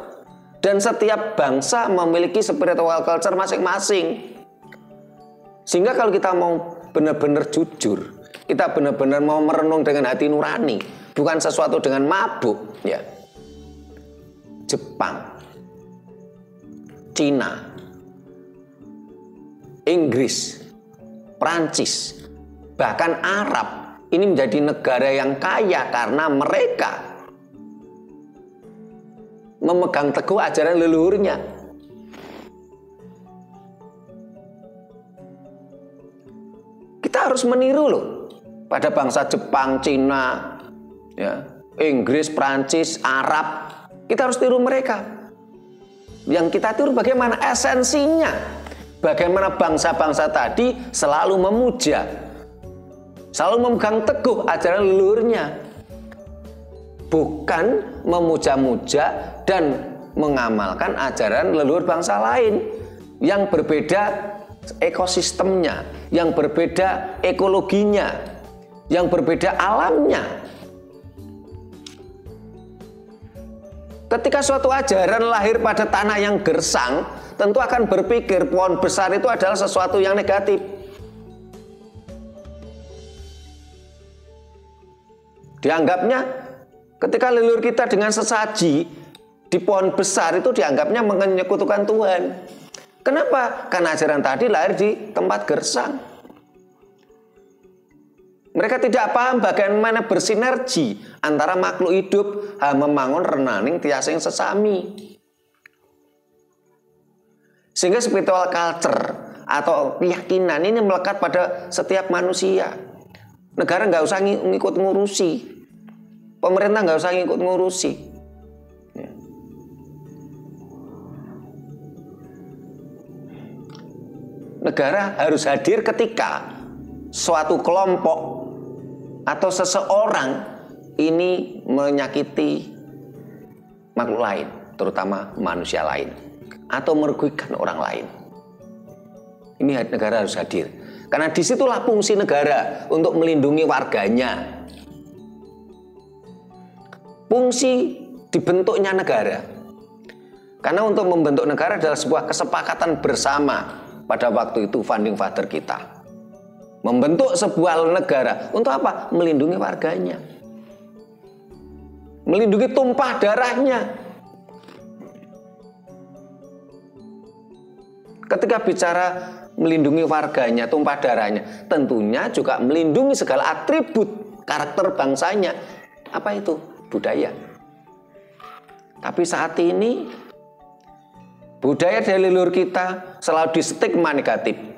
dan setiap bangsa memiliki spiritual culture masing-masing. Sehingga kalau kita mau benar-benar jujur, kita benar-benar mau merenung dengan hati nurani, bukan sesuatu dengan mabuk, ya. Jepang, Cina, Inggris, Prancis, bahkan Arab ini menjadi negara yang kaya karena mereka memegang teguh ajaran leluhurnya. Kita harus meniru loh pada bangsa Jepang, Cina, ya, Inggris, Prancis, Arab. Kita harus tiru mereka. Yang kita tiru bagaimana esensinya, bagaimana bangsa-bangsa tadi selalu memuja, selalu memegang teguh ajaran leluhurnya, bukan memuja-muja dan mengamalkan ajaran leluhur bangsa lain yang berbeda ekosistemnya, yang berbeda ekologinya, yang berbeda alamnya. Ketika suatu ajaran lahir pada tanah yang gersang, tentu akan berpikir pohon besar itu adalah sesuatu yang negatif. Dianggapnya ketika leluhur kita dengan sesaji di pohon besar itu dianggapnya menyekutukan Tuhan. Kenapa? Karena ajaran tadi lahir di tempat gersang. Mereka tidak paham bagaimana bersinergi antara makhluk hidup membangun renaning tiasing sesami. Sehingga spiritual culture atau keyakinan ini melekat pada setiap manusia. Negara nggak usah ngikut ngurusi, pemerintah nggak usah ngikut ngurusi. Negara harus hadir ketika suatu kelompok atau seseorang ini menyakiti makhluk lain, terutama manusia lain, atau merugikan orang lain. Ini negara harus hadir, karena disitulah fungsi negara untuk melindungi warganya. Fungsi dibentuknya negara, karena untuk membentuk negara adalah sebuah kesepakatan bersama pada waktu itu founding father kita. Membentuk sebuah negara untuk apa? Melindungi warganya, melindungi tumpah darahnya. Ketika bicara melindungi warganya, tumpah darahnya, tentunya juga melindungi segala atribut karakter bangsanya. Apa itu? Budaya. Tapi saat ini budaya dari leluhur kita selalu distigma negatif.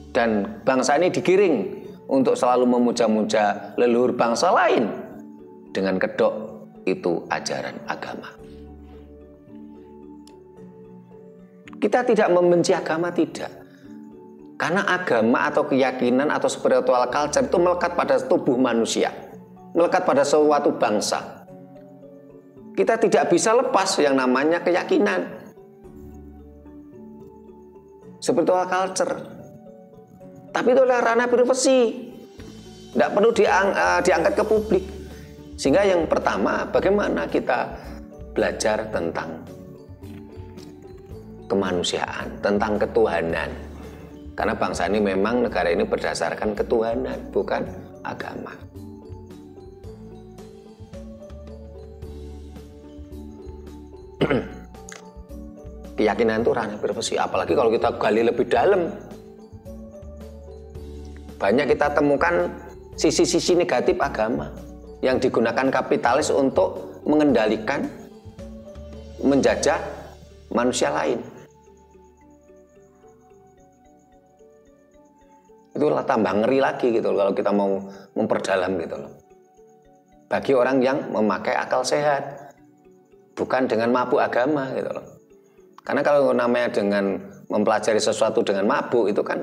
Dan bangsa ini digiring untuk selalu memuja-muja leluhur bangsa lain dengan kedok itu ajaran agama. Kita tidak membenci agama, tidak. Karena agama atau keyakinan atau spiritual culture itu melekat pada tubuh manusia, melekat pada suatu bangsa. Kita tidak bisa lepas yang namanya keyakinan, spiritual culture. Tapi itu adalah ranah privasi, tidak perlu diangkat ke publik. Sehingga yang pertama, bagaimana kita belajar tentang kemanusiaan, tentang ketuhanan. Karena bangsa ini memang, negara ini berdasarkan ketuhanan, bukan agama. Keyakinan itu ranah privasi, apalagi kalau kita gali lebih dalam. Banyak kita temukan sisi-sisi negatif agama yang digunakan kapitalis untuk mengendalikan, menjajah manusia lain. Itulah tambah ngeri lagi gitu loh, kalau kita mau memperdalam gitu loh. Bagi orang yang memakai akal sehat, bukan dengan mabuk agama gitu loh. Karena kalau namanya dengan mempelajari sesuatu dengan mabuk itu kan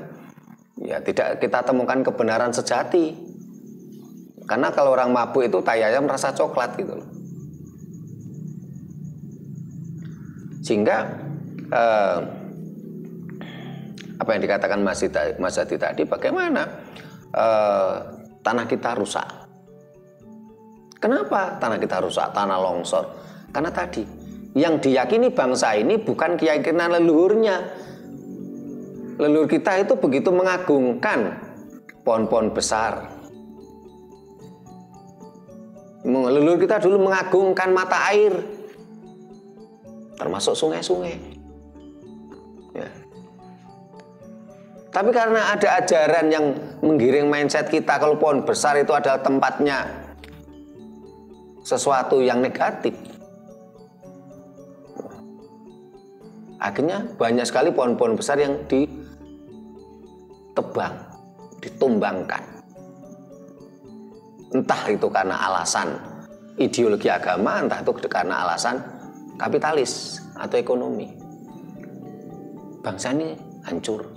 ya tidak kita temukan kebenaran sejati. Karena kalau orang mabuk itu tayanya merasa coklat gitu loh. Sehingga apa yang dikatakan Mas Hadi tadi, bagaimana tanah kita rusak. Kenapa tanah kita rusak, tanah longsor? Karena tadi yang diyakini bangsa ini bukan keyakinan leluhurnya. Leluhur kita itu begitu mengagungkan pohon-pohon besar. Leluhur kita dulu mengagungkan mata air, termasuk sungai-sungai. Ya. Tapi karena ada ajaran yang menggiring mindset kita kalau pohon besar itu adalah tempatnya sesuatu yang negatif, akhirnya banyak sekali pohon-pohon besar yang ditebang, ditumbangkan. Entah itu karena alasan ideologi agama, entah itu karena alasan kapitalis atau ekonomi. Bangsa ini hancur.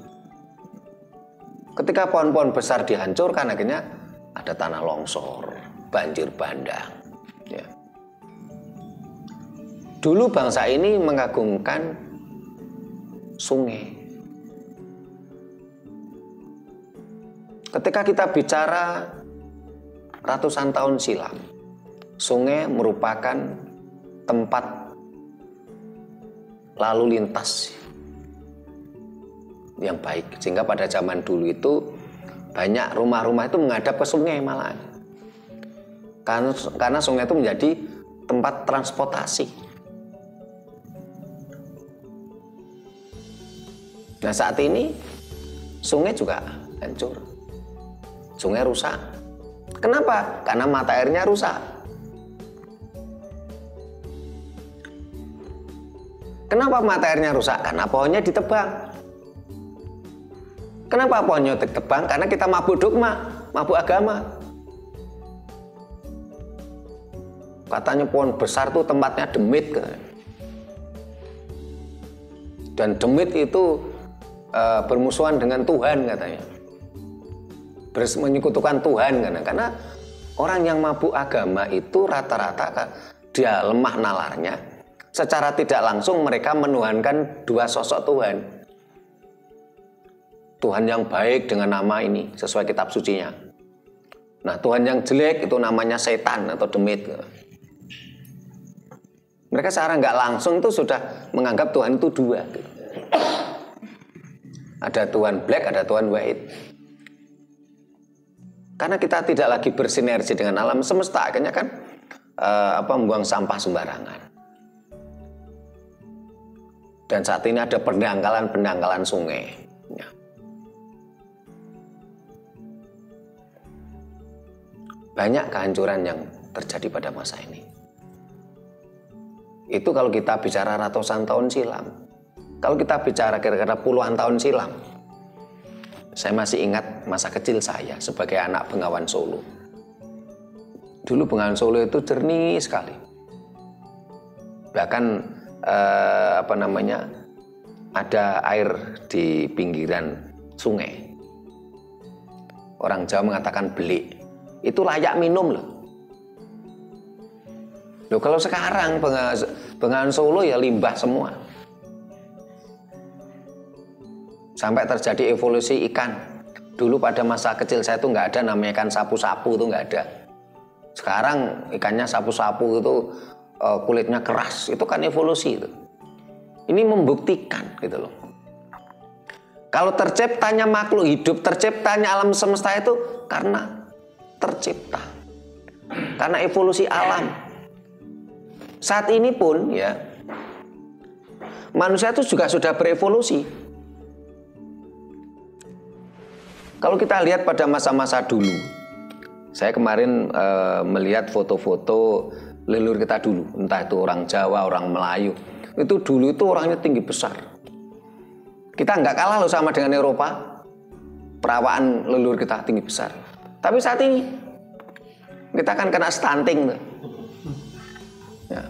Ketika pohon-pohon besar dihancurkan, akhirnya ada tanah longsor, banjir bandang. Ya. Dulu bangsa ini mengagungkan sungai. Ketika kita bicara ratusan tahun silam, sungai merupakan tempat lalu lintas yang baik. Sehingga pada zaman dulu itu banyak rumah-rumah itu menghadap ke sungai malahan. Karena sungai itu menjadi tempat transportasi. Nah saat ini sungai juga hancur. Sungai rusak. Kenapa? Karena mata airnya rusak. Kenapa mata airnya rusak? Karena pohonnya ditebang. Kenapa pohonnya ditebang? Karena kita mabuk dogma, mabuk agama. Katanya pohon besar tuh tempatnya demit. Dan demit itu bermusuhan dengan Tuhan katanya. Menyekutukan Tuhan karena orang yang mabuk agama itu rata-rata dia lemah nalarnya. Secara tidak langsung mereka menuhankan dua sosok Tuhan. Tuhan yang baik dengan nama ini sesuai kitab sucinya. Nah, Tuhan yang jelek itu namanya setan atau demit. Mereka secara nggak langsung itu sudah menganggap Tuhan itu dua. Ada Tuhan black, ada Tuhan white. Karena kita tidak lagi bersinergi dengan alam semesta, akhirnya kan membuang sampah sembarangan. Dan saat ini ada pendangkalan sungai. Ya. Banyak kehancuran yang terjadi pada masa ini. Itu kalau kita bicara ratusan tahun silam. Kalau kita bicara kira-kira puluhan tahun silam. Saya masih ingat masa kecil saya sebagai anak Bengawan Solo. Dulu Bengawan Solo itu jernih sekali. Bahkan ada air di pinggiran sungai. Orang Jawa mengatakan belik. Itu layak minum loh. Loh kalau sekarang Bengawan Solo ya limbah semua. Sampai terjadi evolusi ikan. Dulu pada masa kecil saya itu nggak ada namanya ikan sapu-sapu, itu nggak ada. Sekarang ikannya sapu-sapu itu kulitnya keras, itu kan evolusi itu. Ini membuktikan gitu loh. Kalau terciptanya makhluk hidup, terciptanya alam semesta itu karena tercipta. Karena evolusi alam. Saat ini pun ya manusia itu juga sudah berevolusi. Kalau kita lihat pada masa-masa dulu, saya kemarin melihat foto-foto leluhur kita dulu, entah itu orang Jawa, orang Melayu, itu dulu itu orangnya tinggi besar. Kita nggak kalah loh sama dengan Eropa, perawaan leluhur kita tinggi besar. Tapi saat ini kita akan kena stunting tuh. Ya.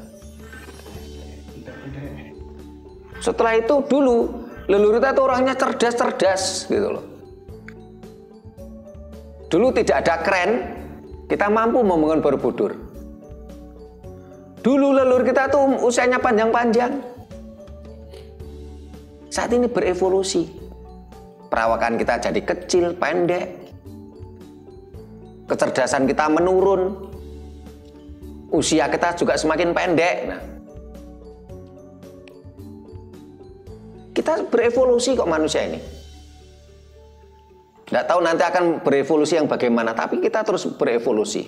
Setelah itu dulu leluhur kita itu orangnya cerdas gitu loh. Dulu tidak ada kren, kita mampu membangun Borobudur. Dulu leluhur kita tuh usianya panjang-panjang. Saat ini berevolusi. Perawakan kita jadi kecil, pendek. Kecerdasan kita menurun. Usia kita juga semakin pendek. Nah, kita berevolusi kok manusia ini. Nggak tahu nanti akan berevolusi yang bagaimana, tapi kita terus berevolusi.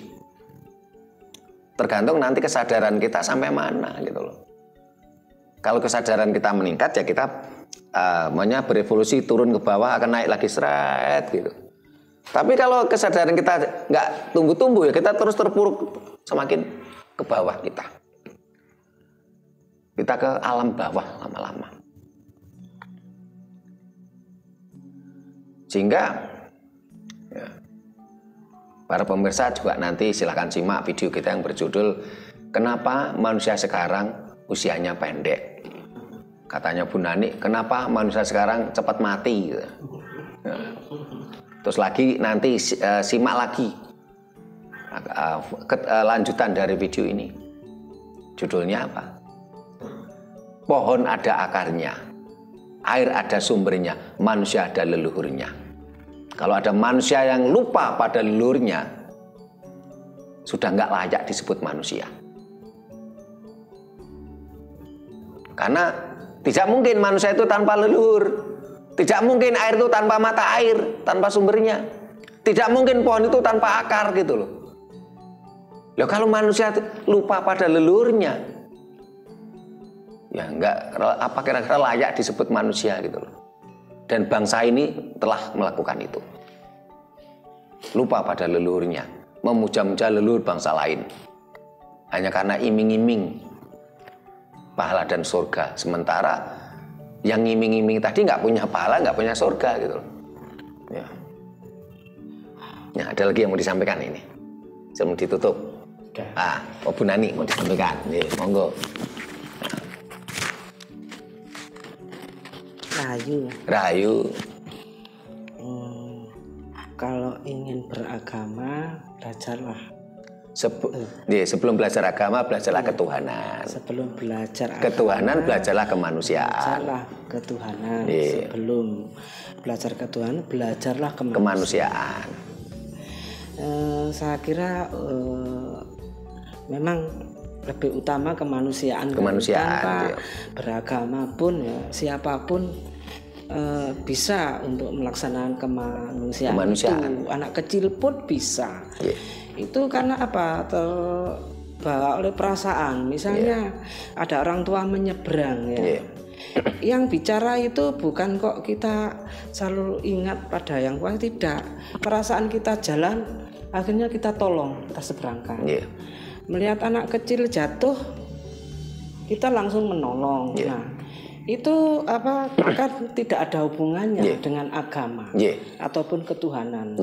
Tergantung nanti kesadaran kita sampai mana gitu loh. Kalau kesadaran kita meningkat ya kita berevolusi turun ke bawah akan naik lagi seret gitu. Tapi kalau kesadaran kita nggak tumbuh-tumbuh ya kita terus terpuruk semakin ke bawah kita. Kita ke alam bawah lama-lama. Sehingga ya, para pemirsa juga nanti silahkan simak video kita yang berjudul Kenapa Manusia Sekarang Usianya Pendek. Katanya Bu Nani, kenapa manusia sekarang cepat mati gitu. Ya. Terus lagi nanti simak lagi lanjutan dari video ini. Judulnya apa? Pohon ada akarnya, air ada sumbernya, manusia ada leluhurnya. Kalau ada manusia yang lupa pada leluhurnya, sudah nggak layak disebut manusia. Karena tidak mungkin manusia itu tanpa leluhur. Tidak mungkin air itu tanpa mata air, tanpa sumbernya. Tidak mungkin pohon itu tanpa akar gitu loh. Loh kalau manusia lupa pada leluhurnya, ya nggak, apa kira-kira layak disebut manusia gitu loh. Dan bangsa ini telah melakukan itu. lupa pada leluhurnya, memuja-muja leluhur bangsa lain. Hanya karena iming-iming pahala dan surga. Sementara yang ngiming-iming tadi nggak punya pahala, nggak punya surga gitu loh. Ya. Ya, ada lagi yang mau disampaikan ini sebelum ditutup. Bu Nani mau disampaikan. Monggo. Rahayu. Kalau ingin beragama, belajarlah. Sebelum belajar agama, belajarlah ketuhanan. Sebelum belajar ketuhanan, belajarlah kemanusiaan. Belajarlah ketuhanan. Sebelum belajar ketuhanan, belajarlah kemanusiaan. Saya kira memang lebih utama kemanusiaan. Tanpa beragama pun ya, siapapun bisa untuk melaksanakan kemanusiaan. Itu anak kecil pun bisa. Itu karena apa? Terbawa oleh perasaan. Misalnya ada orang tua menyeberang ya. Yang bicara itu bukan kok kita selalu ingat pada yang kuat, tidak. Perasaan kita jalan, akhirnya kita tolong, kita seberangkan. Melihat anak kecil jatuh, kita langsung menolong. Nah, itu kan tidak ada hubungannya dengan agama ataupun ketuhanan.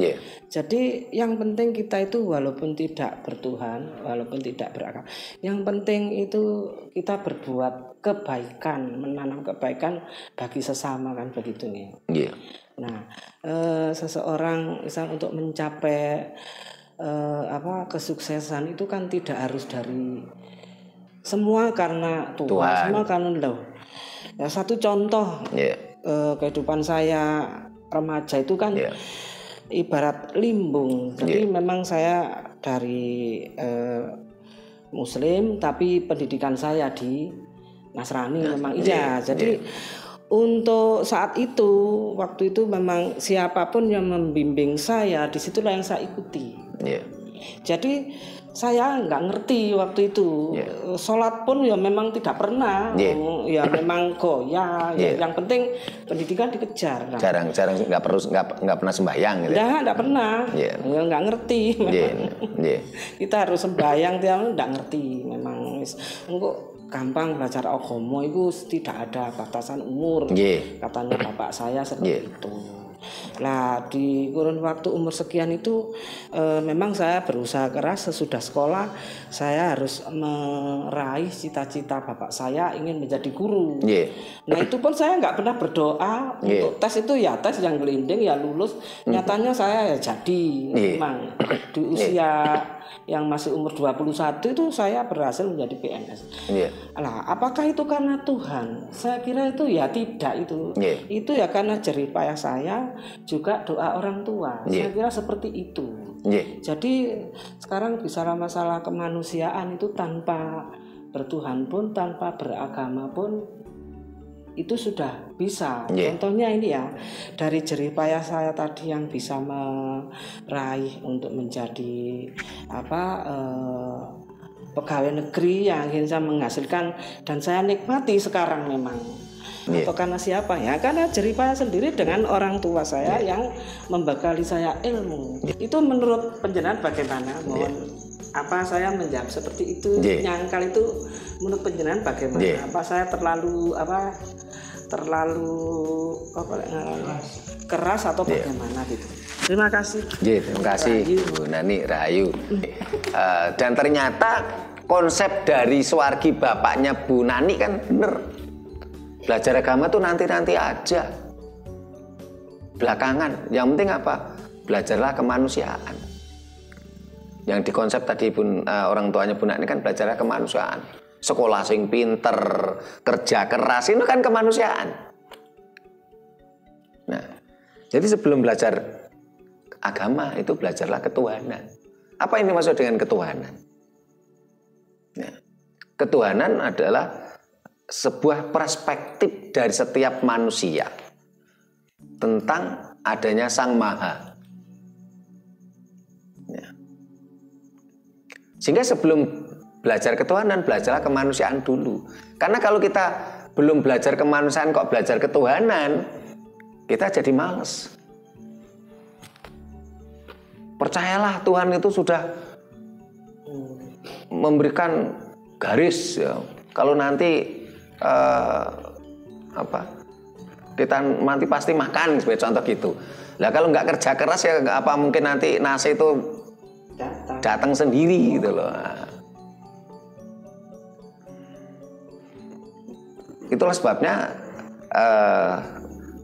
Jadi yang penting kita itu walaupun tidak bertuhan, walaupun tidak beragama, yang penting itu kita berbuat kebaikan, menanam kebaikan bagi sesama, kan begitu nih. Nah, seseorang misal untuk mencapai kesuksesan itu kan tidak harus dari semua karena Tuhan. Semua karena Allah. Ya, satu contoh kehidupan saya remaja itu kan ibarat limbung. Jadi memang saya dari Muslim, tapi pendidikan saya di Nasrani memang Jadi untuk saat itu, waktu itu memang siapapun yang membimbing saya, disitulah yang saya ikuti. Jadi saya nggak ngerti waktu itu. Sholat pun ya memang tidak pernah. Ya memang goyah. Yang penting pendidikan dikejar. Jarang nggak pernah sembahyang gitu. Nggak pernah. Nggak ngerti. Kita harus sembahyang, nggak ngerti. Memang enggak gampang belajar agama itu tidak ada batasan umur. Katanya bapak saya seperti itu. Nah, di kurun waktu umur sekian itu memang saya berusaha keras. Sesudah sekolah saya harus meraih cita-cita bapak saya ingin menjadi guru. Nah, itu pun saya nggak pernah berdoa untuk tes itu, ya tes yang gelinding ya lulus. Nyatanya saya ya jadi memang di usia yang masih umur 21 itu saya berhasil menjadi PNS. Nah, apakah itu karena Tuhan? Saya kira itu ya tidak itu. Itu ya karena jerih payah saya, juga doa orang tua. Saya kira seperti itu. Jadi sekarang bicara masalah kemanusiaan itu tanpa bertuhan pun, tanpa beragama pun itu sudah bisa. Contohnya ini ya, dari jerih payah saya tadi yang bisa meraih untuk menjadi pegawai negeri yang bisa menghasilkan, dan saya nikmati sekarang memang. Atau karena siapa ya? Karena jerih payah sendiri dengan orang tua saya yang membekali saya ilmu. Itu menurut panjenengan bagaimana? Mohon saya menjawab seperti itu. Nyangkal itu menurut panjenengan bagaimana? Apa saya terlalu keras atau bagaimana gitu? Terima kasih. Terima kasih Bu Nani, Rahayu. Dan ternyata konsep dari Suwargi bapaknya Bu Nani kan bener. Belajar agama tuh nanti-nanti aja. Belakangan. Yang penting apa? Belajarlah kemanusiaan. Yang dikonsep tadi orang tuanya Bu Nani kan belajarlah kemanusiaan. Sekolah sing pinter, kerja keras, itu kan kemanusiaan. Nah, jadi sebelum belajar agama itu belajarlah ketuhanan. Apa ini maksud dengan ketuhanan? Ketuhanan adalah sebuah perspektif dari setiap manusia tentang adanya Sang Maha. Sehingga sebelum belajar ketuhanan, belajarlah kemanusiaan dulu. Karena kalau kita belum belajar kemanusiaan kok belajar ketuhanan, kita jadi males. Percayalah Tuhan itu sudah memberikan garis ya. Kalau nanti kita nanti pasti makan sebagai contoh gitu. Lah kalau nggak kerja keras ya apa mungkin nanti nasi itu datang sendiri gitu loh. Itulah sebabnya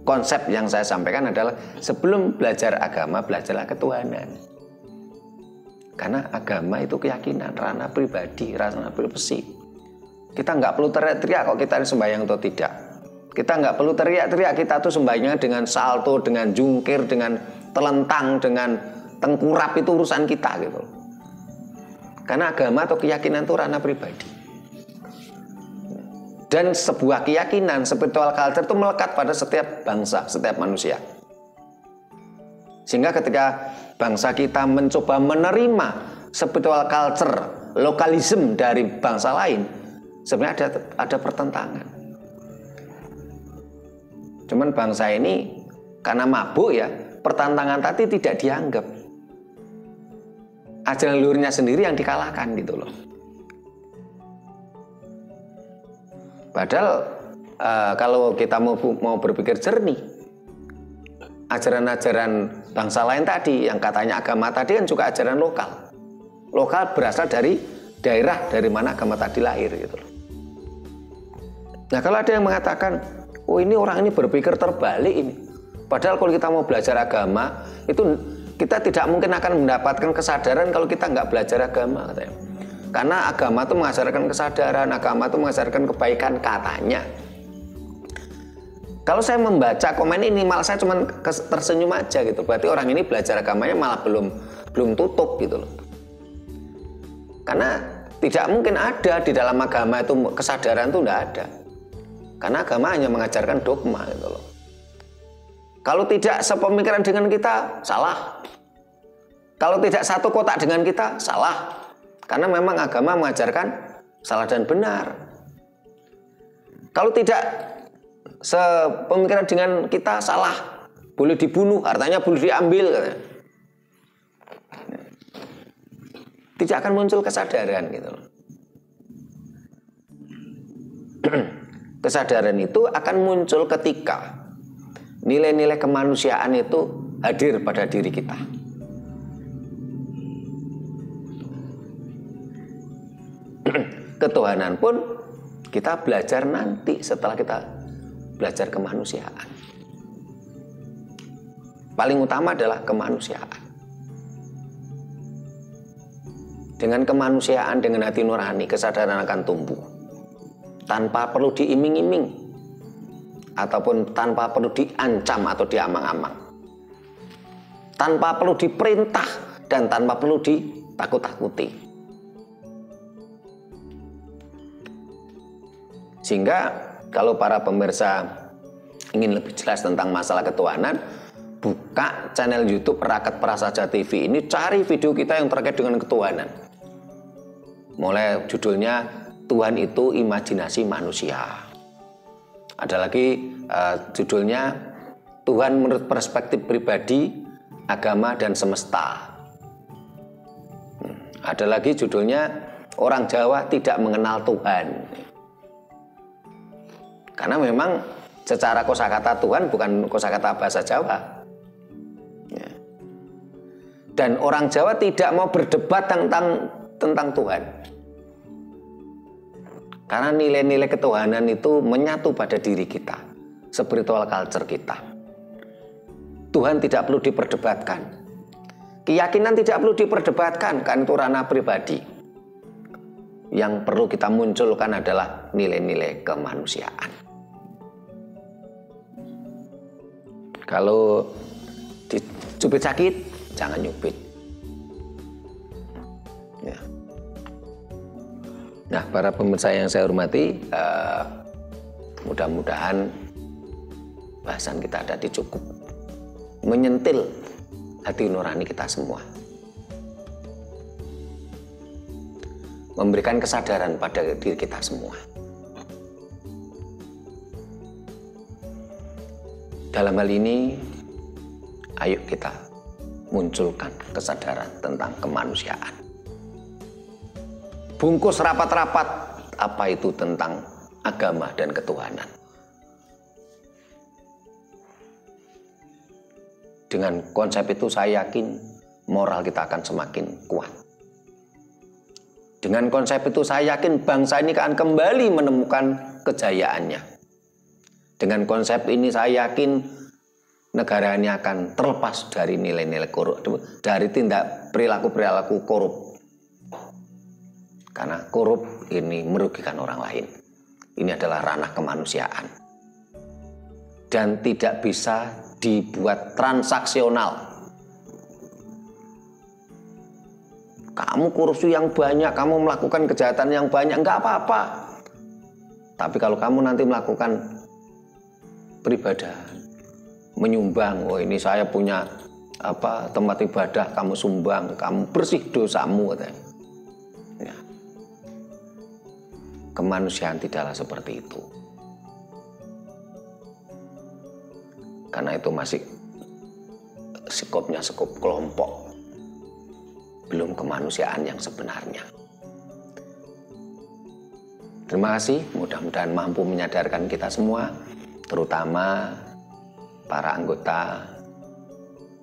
konsep yang saya sampaikan adalah sebelum belajar agama, belajarlah ketuhanan. Karena agama itu keyakinan, ranah pribadi, ranah privasi. Kita nggak perlu teriak-teriak kok kita ini sembahyang atau tidak. Kita nggak perlu teriak-teriak kita tuh sembahyang dengan salto, dengan jungkir, dengan telentang, dengan tengkurap, itu urusan kita gitu. Karena agama atau keyakinan itu ranah pribadi. Dan sebuah keyakinan, spiritual culture itu melekat pada setiap bangsa, setiap manusia. Sehingga ketika bangsa kita mencoba menerima spiritual culture, lokalisme dari bangsa lain, sebenarnya ada pertentangan. Cuman bangsa ini karena mabuk ya, pertentangan tadi tidak dianggap. Ajaran leluhurnya sendiri yang dikalahkan gitu loh. Padahal kalau kita mau berpikir jernih, ajaran-ajaran bangsa lain tadi yang katanya agama tadi kan juga ajaran lokal. Lokal berasal dari daerah dari mana agama tadi lahir gitu loh. Nah kalau ada yang mengatakan, oh ini orang ini berpikir terbalik ini. Padahal kalau kita mau belajar agama itu kita tidak mungkin akan mendapatkan kesadaran kalau kita nggak belajar agama katanya. Karena agama itu mengajarkan kesadaran, agama itu mengajarkan kebaikan katanya. Kalau saya membaca komen ini malah saya cuma tersenyum aja gitu. Berarti orang ini belajar agamanya malah belum tutup gitu loh. Karena tidak mungkin ada di dalam agama itu kesadaran itu tidak ada. Karena agama hanya mengajarkan dogma gitu loh. Kalau tidak sepemikiran dengan kita, salah. Kalau tidak satu kotak dengan kita, salah. Karena memang agama mengajarkan salah dan benar. Kalau tidak sepemikiran dengan kita, salah. Boleh dibunuh, hartanya boleh diambil. Tidak akan muncul kesadaran gitu loh. Kesadaran itu akan muncul ketika nilai-nilai kemanusiaan itu hadir pada diri kita. Ketuhanan pun kita belajar nanti setelah kita belajar kemanusiaan. Paling utama adalah kemanusiaan. Dengan kemanusiaan, dengan hati nurani, kesadaran akan tumbuh. Tanpa perlu diiming-iming ataupun tanpa perlu diancam atau diamang-amang. Tanpa perlu diperintah dan tanpa perlu ditakut-takuti. Sehingga kalau para pemirsa ingin lebih jelas tentang masalah ketuhanan, buka channel YouTube Raket Prasaja TV ini, cari video kita yang terkait dengan ketuhanan. Mulai judulnya Tuhan itu Imajinasi Manusia. Ada lagi judulnya Tuhan menurut perspektif pribadi, agama dan semesta. Ada lagi judulnya Orang Jawa Tidak Mengenal Tuhan. Karena memang secara kosakata Tuhan bukan kosakata bahasa Jawa. Ya. Dan orang Jawa tidak mau berdebat tentang Tuhan. Karena nilai-nilai ketuhanan itu menyatu pada diri kita, spiritual culture kita. Tuhan tidak perlu diperdebatkan. Keyakinan tidak perlu diperdebatkan, kan itu ranah pribadi. Yang perlu kita munculkan adalah nilai-nilai kemanusiaan. Kalau dicubit sakit, jangan nyubit. Ya. Nah, para pemirsa yang saya hormati, mudah-mudahan bahasan kita tadi cukup menyentil hati nurani kita semua. Memberikan kesadaran pada diri kita semua. Dalam hal ini, ayo kita munculkan kesadaran tentang kemanusiaan. Bungkus rapat-rapat apa itu tentang agama dan ketuhanan. Dengan konsep itu saya yakin moral kita akan semakin kuat. Dengan konsep itu saya yakin bangsa ini akan kembali menemukan kejayaannya. Dengan konsep ini saya yakin negara ini akan terlepas dari nilai-nilai korup, dari tindak perilaku-perilaku korup. Karena korup ini merugikan orang lain. Ini adalah ranah kemanusiaan. Dan tidak bisa dibuat transaksional. Kamu korupsi yang banyak, kamu melakukan kejahatan yang banyak, enggak apa-apa. Tapi kalau kamu nanti melakukan peribadahan, menyumbang, oh ini saya punya tempat ibadah, kamu sumbang, kamu bersih dosamu, katanya. Ya. Kemanusiaan tidaklah seperti itu. Karena itu masih skopnya skop kelompok, belum kemanusiaan yang sebenarnya. Terima kasih, mudah-mudahan mampu menyadarkan kita semua, terutama para anggota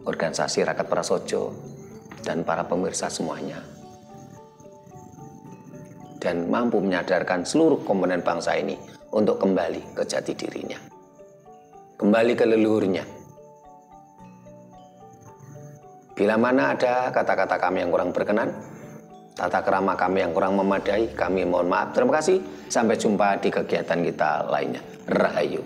organisasi Rakyat Prasojo dan para pemirsa semuanya, dan mampu menyadarkan seluruh komponen bangsa ini untuk kembali ke jati dirinya, kembali ke leluhurnya. Bila mana ada kata-kata kami yang kurang berkenan, tata krama kami yang kurang memadai, kami mohon maaf. Terima kasih. Sampai jumpa di kegiatan kita lainnya. Rahayu.